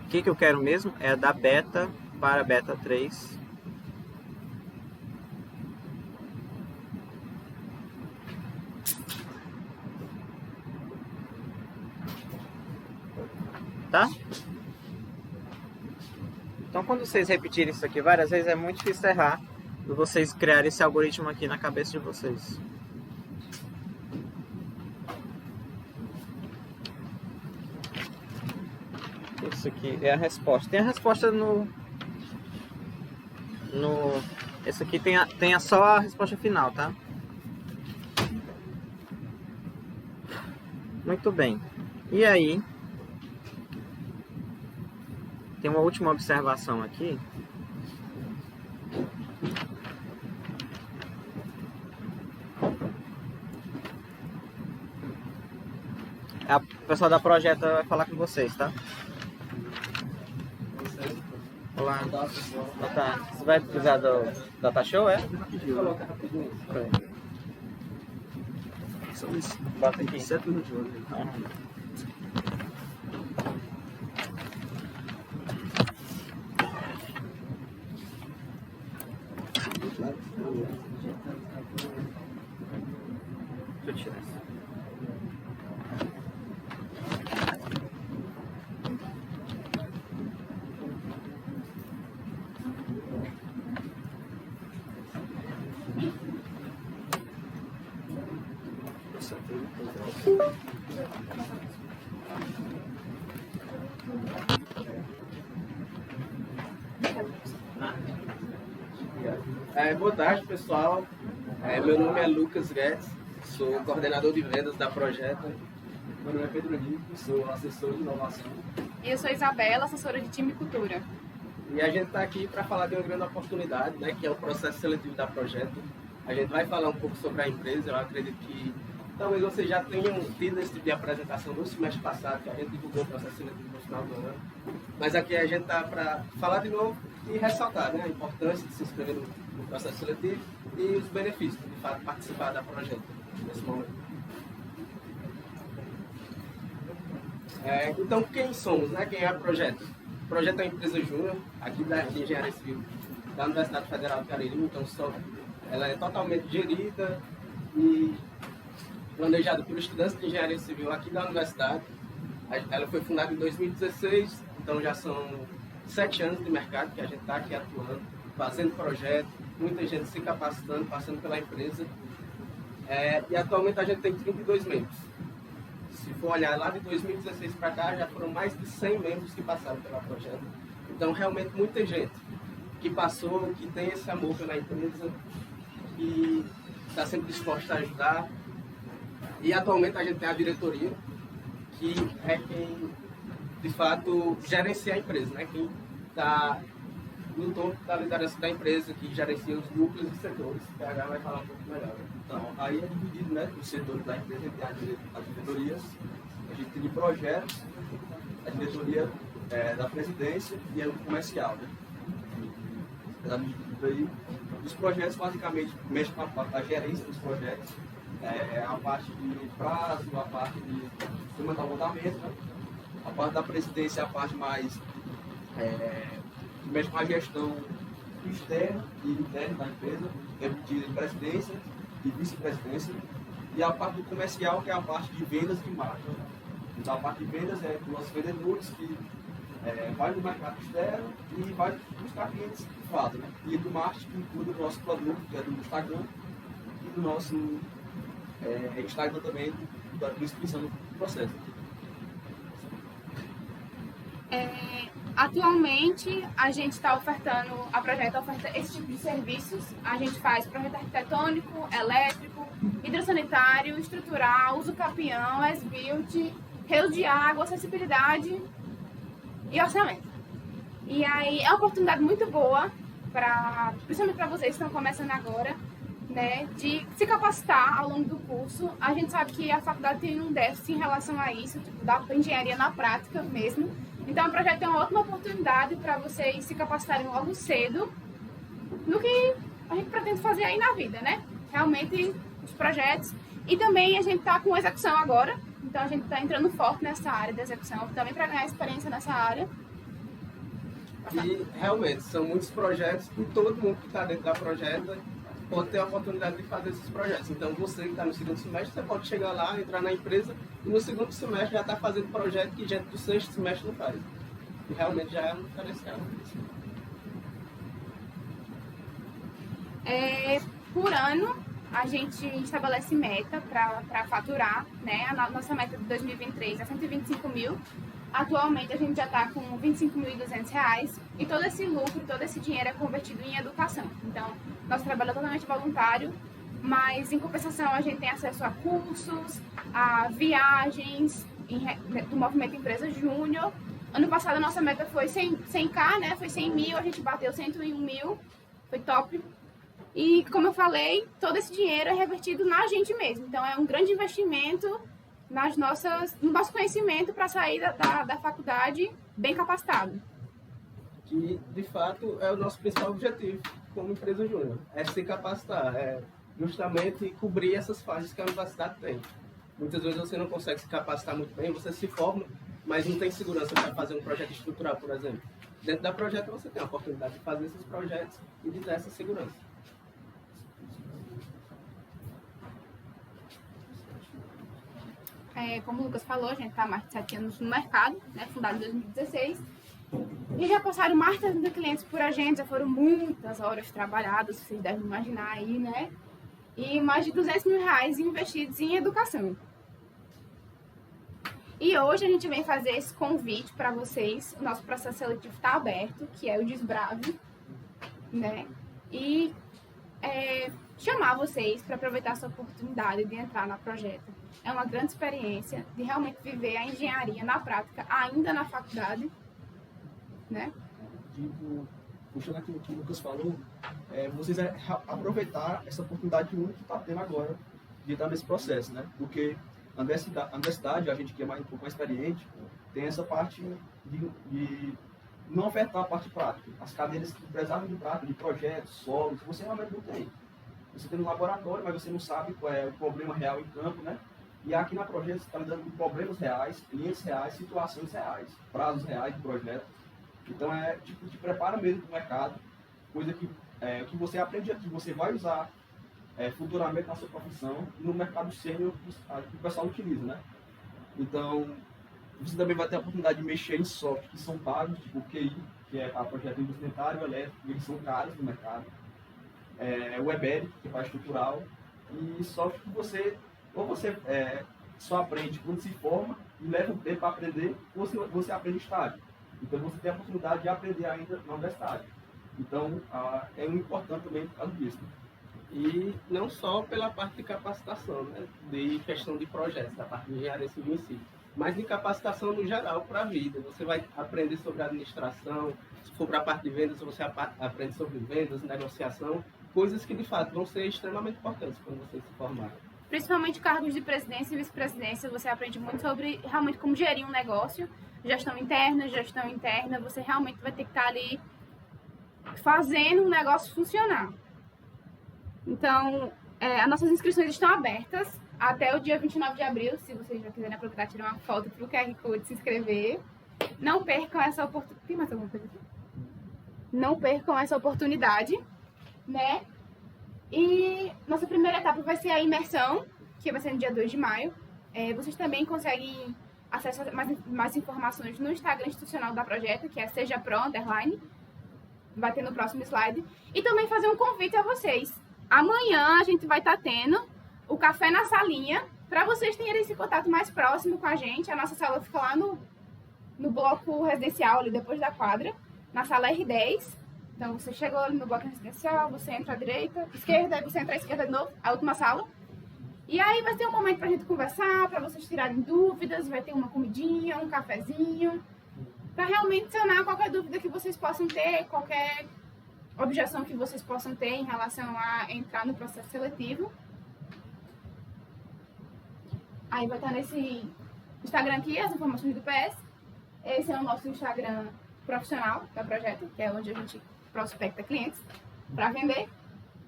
O que eu quero mesmo é da beta para beta 3. Tá? Então, quando vocês repetirem isso aqui várias vezes, é muito difícil errar de vocês criarem esse algoritmo aqui na cabeça de vocês. Isso aqui é a resposta. Tem a resposta esse aqui tem só a resposta final, tá? Muito bem. E aí, tem uma última observação aqui. A pessoa da Projeta vai falar com vocês, tá? Olá. Tá. Você vai precisar do Data Show, é? Bota aqui. 7 minutos. Deixa eu tirar isso. Boa tarde, pessoal. Meu nome é Lucas Guedes, sou coordenador de vendas da Projeta. Meu nome é Pedro Henrique, sou assessor de inovação. E eu sou Isabela, assessora de time e cultura. E a gente está aqui para falar de uma grande oportunidade, né, que é o processo seletivo da Projeta. A gente vai falar um pouco sobre a empresa. Eu acredito que talvez vocês já tenham tido esse tipo de apresentação no semestre passado, que a gente divulgou o processo seletivo no final do ano. Mas aqui a gente está para falar de novo e ressaltar, né, a importância de se inscrever no processo seletivo e os benefícios de fato participar da Projeta nesse momento. Então, quem somos, né? Quem é a Projeta? O Projeta é uma empresa júnior aqui de Engenharia Civil da Universidade Federal do Cariri. Então, ela é totalmente gerida e planejada por estudantes de Engenharia Civil aqui da Universidade. Ela foi fundada em 2016, então já são 7 anos de mercado que a gente está aqui atuando, fazendo projetos, muita gente se capacitando, passando pela empresa. E atualmente a gente tem 32 membros. Se for olhar lá de 2016 para cá, já foram mais de 100 membros que passaram pela Projeta. Então, realmente, muita gente que passou, que tem esse amor pela empresa, que está sempre disposta a ajudar. E, atualmente, a gente tem a diretoria, que é quem, de fato, gerencia a empresa, né? Quem está no topo da liderança da empresa, que gerencia os núcleos e setores. O PH vai falar um pouco melhor. Então, aí é dividido, né, os setores da empresa, tem as diretorias, a gente tem projetos, a diretoria da presidência e a comercial, né? Aí, Os projetos, basicamente, mexem com a parte da gerência dos projetos, a parte de prazo, a parte de instrumental votamento, né? A parte da presidência é a parte mais que mexe com a gestão externa e interna da empresa, de presidência e vice-presidência, e a parte do comercial, que é a parte de vendas e marketing. Então, a parte de vendas é com nossos vendedores que vai no mercado externo e vai buscar clientes de fato, né? E do marketing que inclui o nosso produto, que é do Instagram, e do nosso Instagram também, da inscrição no processo. Atualmente, a gente está ofertando, a Projeto oferta esse tipo de serviços. A gente faz projeto arquitetônico, elétrico, hidrossanitário, estrutural, uso capião, as-built, redes de água, acessibilidade e orçamento. E aí é uma oportunidade muito boa, principalmente para vocês que estão começando agora, né, de se capacitar ao longo do curso. A gente sabe que a faculdade tem um déficit em relação a isso, tipo, da engenharia na prática mesmo. Então, o projeto é uma ótima oportunidade para vocês se capacitarem logo cedo no que a gente pretende fazer aí na vida, né? Realmente, os projetos. E também a gente está com execução agora, então a gente está entrando forte nessa área de execução, também para ganhar experiência nessa área. E realmente, são muitos projetos e todo mundo que está dentro da projeto pode ter a oportunidade de fazer esses projetos. Então, você que está no segundo semestre, você pode chegar lá, entrar na empresa e no segundo semestre já está fazendo projeto que gente do sexto semestre não faz. E realmente já é um diferencial. Por ano, a gente estabelece meta para faturar, né? A nossa meta de 2023 é 125 mil. Atualmente, a gente já está com R$ 25.200 e todo esse lucro, todo esse dinheiro é convertido em educação. Então, nosso trabalho é totalmente voluntário, mas em compensação a gente tem acesso a cursos, a viagens do Movimento Empresa Júnior. Ano passado a nossa meta foi 100k, né? Foi 100 mil, a gente bateu 101 mil, foi top. E como eu falei, todo esse dinheiro é revertido na gente mesmo. Então é um grande investimento no nosso conhecimento para sair da faculdade bem capacitado. Que, de fato, é o nosso principal objetivo como empresa júnior. É se capacitar, é justamente cobrir essas fases que a universidade tem. Muitas vezes você não consegue se capacitar muito bem, você se forma, mas não tem segurança para fazer um projeto estrutural, por exemplo. Dentro da Projeto você tem a oportunidade de fazer esses projetos e de ter essa segurança. Como o Lucas falou, a gente está há mais de 7 anos no mercado, né, fundado em 2016. E já passaram mais de 30 clientes por a gente, já foram muitas horas trabalhadas, vocês devem imaginar aí, né? E mais de R$200 mil investidos em educação. E hoje a gente vem fazer esse convite para vocês. O nosso processo seletivo está aberto, que é o Desbrave, né? E chamar vocês para aproveitar essa oportunidade de entrar na Projeto. É uma grande experiência de realmente viver a engenharia na prática, ainda na faculdade, né? Tipo, puxando aquilo que o Lucas falou, vocês aproveitar essa oportunidade única que está tendo agora de estar nesse processo, né? Porque a universidade, a gente que é um pouco mais experiente, tem essa parte de não ofertar a parte prática. As cadeiras que precisavam de prática, de projetos, solos, você realmente não tem. Você tem um laboratório, mas você não sabe qual é o problema real em campo, né? E aqui na Projeto você está lidando com problemas reais, clientes reais, situações reais, prazos reais de projeto. Então tipo, te prepara mesmo para o mercado, coisa que você aprende aqui, você vai usar futuramente na sua profissão e no mercado sênior que o pessoal utiliza, né? Então, você também vai ter a oportunidade de mexer em softwares que são pagos, tipo o QI, que é a Projeto Industrial, elétrico, eles são caros no mercado. O Weberic, que é para estrutural, e software que você só aprende quando se forma e leva um tempo para aprender, ou você aprende estágio. Então você tem a oportunidade de aprender ainda na universidade. Então é muito importante também por causa disso. E não só pela parte de capacitação, né? De questão de projetos, da parte de engenharia civil em si, mas de capacitação no geral para a vida. Você vai aprender sobre administração, se for para a parte de vendas, você aprende sobre vendas, negociação, coisas que de fato vão ser extremamente importantes quando você se formar. Principalmente cargos de presidência e vice-presidência, você aprende muito sobre realmente como gerir um negócio, gestão interna, você realmente vai ter que estar ali fazendo o negócio funcionar. Então, as nossas inscrições estão abertas até o dia 29 de abril, se vocês já quiserem aproveitar e tirar uma foto para o QR Code se inscrever. Não percam essa oportunidade. Tem mais alguma coisa aqui? Não percam essa oportunidade, né? E nossa primeira etapa vai ser a imersão, que vai ser no dia 2 de maio. Vocês também conseguem acesso a mais informações no Instagram institucional da Projeto, que é sejapro_. Vai ter no próximo slide. E também fazer um convite a vocês. Amanhã a gente vai estar tendo o café na salinha, para vocês terem esse contato mais próximo com a gente. A nossa sala fica lá no bloco residencial, ali depois da quadra, na sala R10. Então você chegou ali no bloco residencial, você entra à direita, esquerda, aí você entra à esquerda de novo, a última sala. E aí vai ter um momento pra gente conversar, para vocês tirarem dúvidas, vai ter uma comidinha, um cafezinho, para realmente sanar qualquer dúvida que vocês possam ter, qualquer objeção que vocês possam ter em relação a entrar no processo seletivo. Aí vai estar nesse Instagram aqui as informações do PS. Esse é o nosso Instagram profissional da Projeto, que é onde a gente prospecta clientes para vender.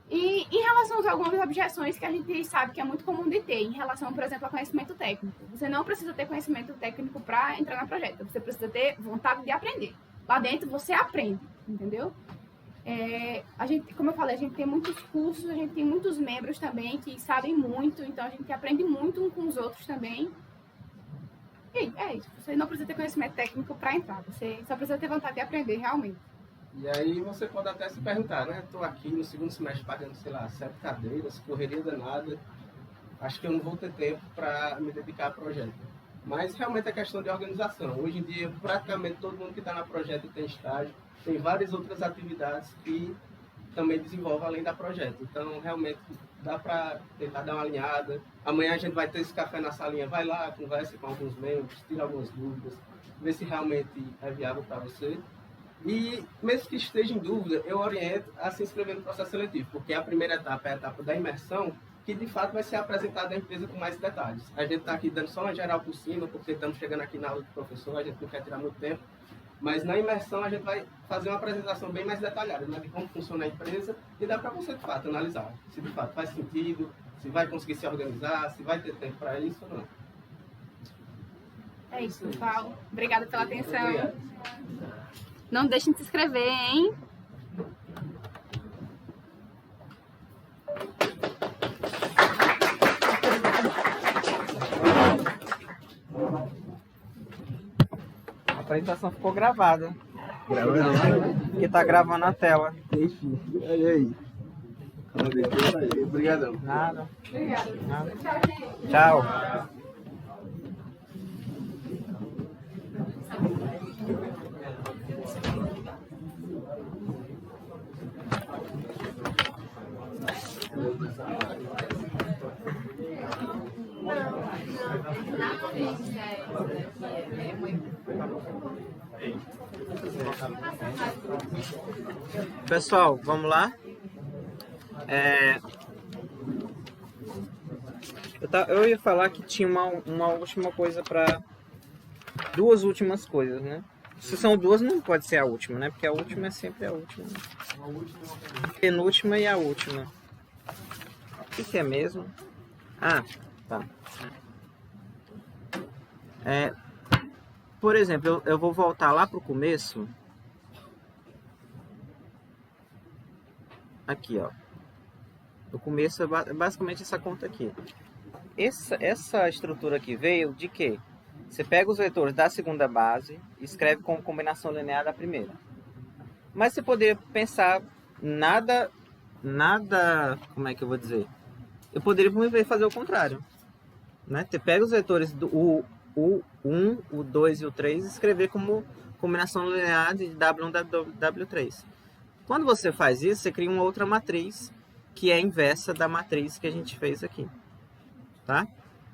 E em relação a algumas objeções que a gente sabe que é muito comum de ter, em relação, por exemplo, a conhecimento técnico. Você não precisa ter conhecimento técnico para entrar na Projeto, você precisa ter vontade de aprender. Lá dentro você aprende, entendeu? A gente, como eu falei, a gente tem muitos cursos, a gente tem muitos membros também que sabem muito, então a gente aprende muito uns com os outros também. E é isso, você não precisa ter conhecimento técnico para entrar, você só precisa ter vontade de aprender realmente. E aí você pode até se perguntar, né? Estou aqui no segundo semestre pagando, sei lá, 7 cadeiras, correria danada. Acho que eu não vou ter tempo para me dedicar ao projeto. Mas realmente é questão de organização. Hoje em dia, praticamente todo mundo que está na Projeto tem estágio. Tem várias outras atividades que também desenvolvem além da Projeto. Então, realmente, dá para tentar dar uma alinhada. Amanhã a gente vai ter esse café na salinha. Vai lá, converse com alguns membros, tira algumas dúvidas, vê se realmente é viável para você. E, mesmo que esteja em dúvida, eu oriento a se inscrever no processo seletivo, porque a primeira etapa é a etapa da imersão, que de fato vai ser apresentada à empresa com mais detalhes. A gente está aqui dando só uma geral por cima, porque estamos chegando aqui na aula do professor, a gente não quer tirar muito tempo. Mas na imersão a gente vai fazer uma apresentação bem mais detalhada, né, de como funciona a empresa, e dá para você, de fato, analisar se de fato faz sentido, se vai conseguir se organizar, se vai ter tempo para isso ou não. É isso, pessoal. Obrigada pela atenção. Obrigado. Não deixem de se inscrever, hein? A apresentação ficou gravada. Porque tá gravando a tela. Enfim, olha aí. Obrigadão. Nada. Obrigada. Nada. Tchau, gente. Tchau. Pessoal, vamos lá? Eu ia falar que tinha uma última coisa para... Duas últimas coisas, né? Se são duas, não pode ser a última, né? Porque a última é sempre a última. A penúltima e a última. O que é mesmo? Ah, tá. Por exemplo, eu vou voltar lá pro começo. Aqui, ó. O começo é basicamente essa conta aqui. Essa estrutura aqui veio de quê? Você pega os vetores da segunda base e escreve com combinação linear da primeira. Mas você poderia pensar nada, como é que eu vou dizer? Eu poderia fazer o contrário, né? Você pega os vetores do o 1, o 2 e o 3 e escrever como combinação linear de W1, W3. Quando você faz isso, você cria uma outra matriz que é a inversa da matriz que a gente fez aqui, tá?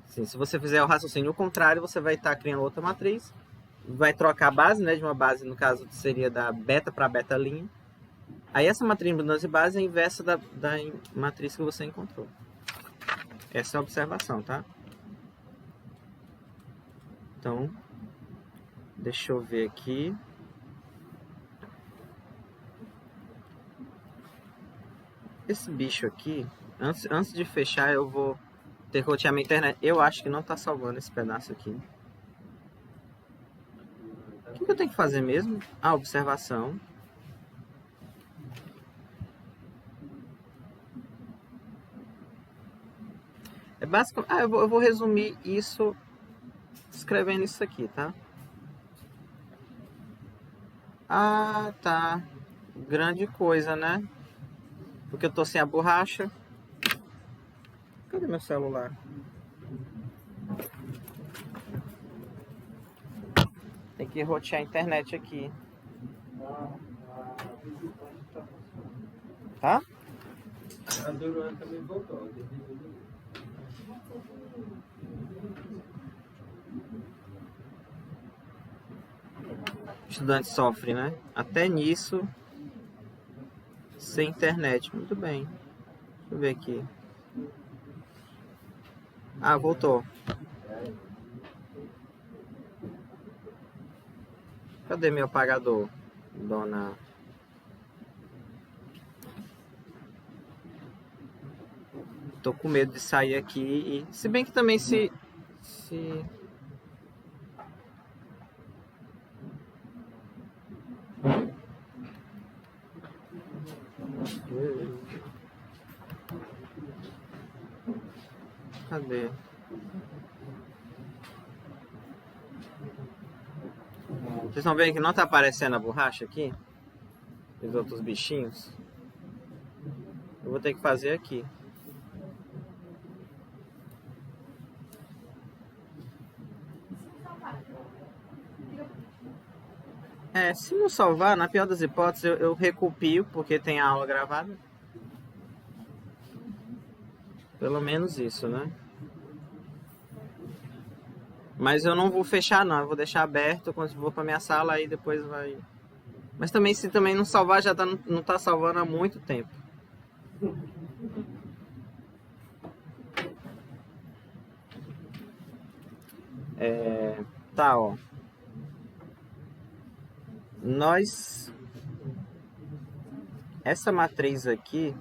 Assim, se você fizer o raciocínio contrário, você vai estar criando outra matriz, vai trocar a base, né, de uma base, no caso, seria da beta para beta linha. Aí essa matriz de mudança de base é a inversa da matriz que você encontrou. Essa é a observação, tá? Então, deixa eu ver aqui. esse bicho aqui, antes de fechar, eu vou ter que rotear minha internet. Eu acho que não tá salvando esse pedaço aqui. O que eu tenho que fazer mesmo? Ah, observação. É basicamente... Ah, eu vou resumir isso escrevendo isso aqui, tá? Ah, tá. Grande coisa, né? Porque eu tô sem a borracha. Cadê meu celular? Tem que rotear a internet aqui. Tá? A Durana também voltou. Estudante sofre, né? Até nisso, sem internet. Muito bem. Deixa eu ver aqui. Ah, voltou. Cadê meu apagador, dona? Tô com medo de sair aqui e... Se bem que também se... Cadê? Vocês estão vendo que não tá aparecendo a borracha aqui? Os outros bichinhos. Eu vou ter que fazer aqui. Se não salvar, na pior das hipóteses, eu recopio, porque tem a aula gravada. Pelo menos isso, né? Mas eu não vou fechar, não. Eu vou deixar aberto quando vou pra minha sala, aí depois vai... Mas também, se também não salvar, já não tá salvando há muito tempo. Tá, ó. Essa matriz aqui,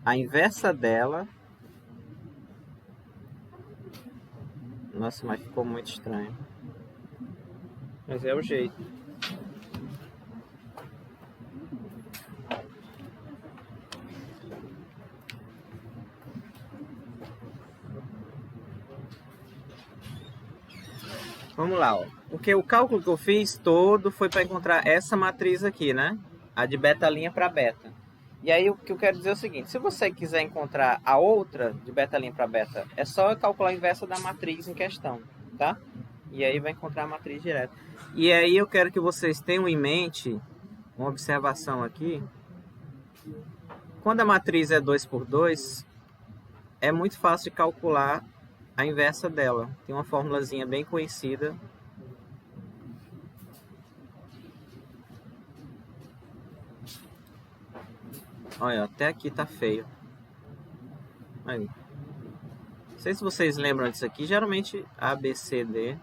a inversa dela... Nossa, mas ficou muito estranho. Mas é o jeito. Vamos lá, ó. Porque o cálculo que eu fiz todo foi para encontrar essa matriz aqui, né? A de beta' para beta. E aí o que eu quero dizer é o seguinte: se você quiser encontrar a outra de beta' para beta, é só calcular a inversa da matriz em questão, tá? E aí vai encontrar a matriz direto. E aí eu quero que vocês tenham em mente uma observação aqui. Quando a matriz é 2 por 2, é muito fácil de calcular a inversa dela. Tem uma formulazinha bem conhecida. Olha, até aqui tá feio. Aí. Não sei se vocês lembram disso aqui. Geralmente A, B, C, D.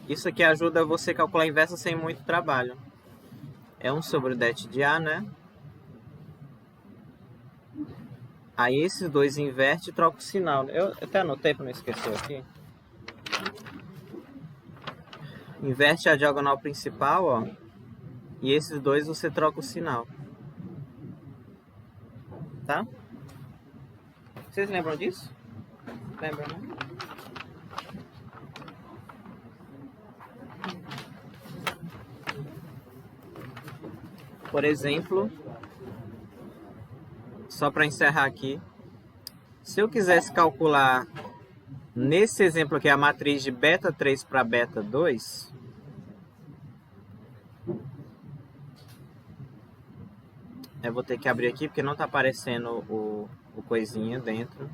Isso aqui ajuda você a calcular a inversa sem muito trabalho. É 1 sobre o det de A, né? Aí esses dois inverte e troca o sinal. Eu até anotei para não esquecer aqui. Inverte a diagonal principal, ó. E esses dois você troca o sinal. Tá? Vocês lembram disso? Lembram, né? Por exemplo, só para encerrar aqui, se eu quisesse calcular, nesse exemplo aqui, a matriz de beta 3 para beta 2, eu vou ter que abrir aqui porque não está aparecendo o coisinha dentro.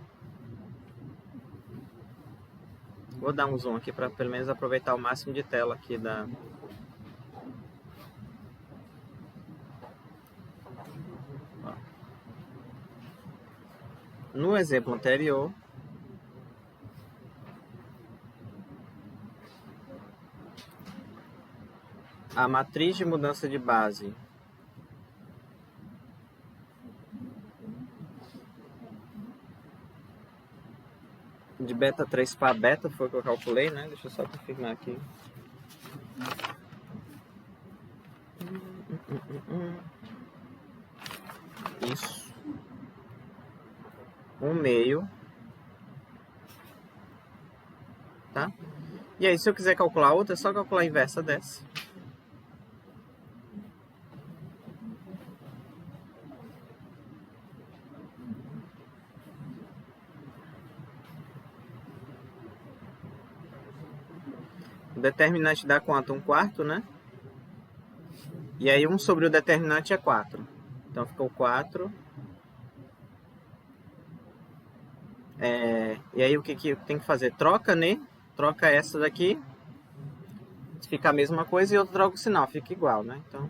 Vou dar um zoom aqui para pelo menos aproveitar o máximo de tela aqui da... No exemplo anterior, a matriz de mudança de base de beta 3 para beta, foi o que eu calculei, né? Deixa eu só confirmar aqui. Isso. 1/2. Tá? E aí, se eu quiser calcular outra, é só calcular a inversa dessa. O determinante dá quanto? 1/4, né? E aí 1 sobre o determinante é 4. Então ficou 4. E aí o que tem que fazer? Troca, né? Troca essa daqui. Fica a mesma coisa e outra troca o sinal. Fica igual, né? Então...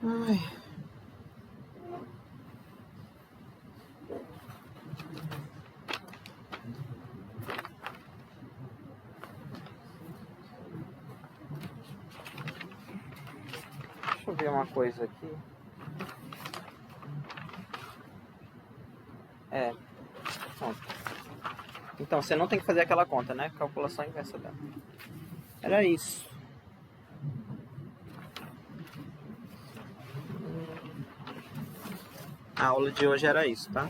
Ai... Deixa eu ver uma coisa aqui. Pronto. Então, você não tem que fazer aquela conta, né? Calculação inversa dela. Era isso. A aula de hoje era isso, tá?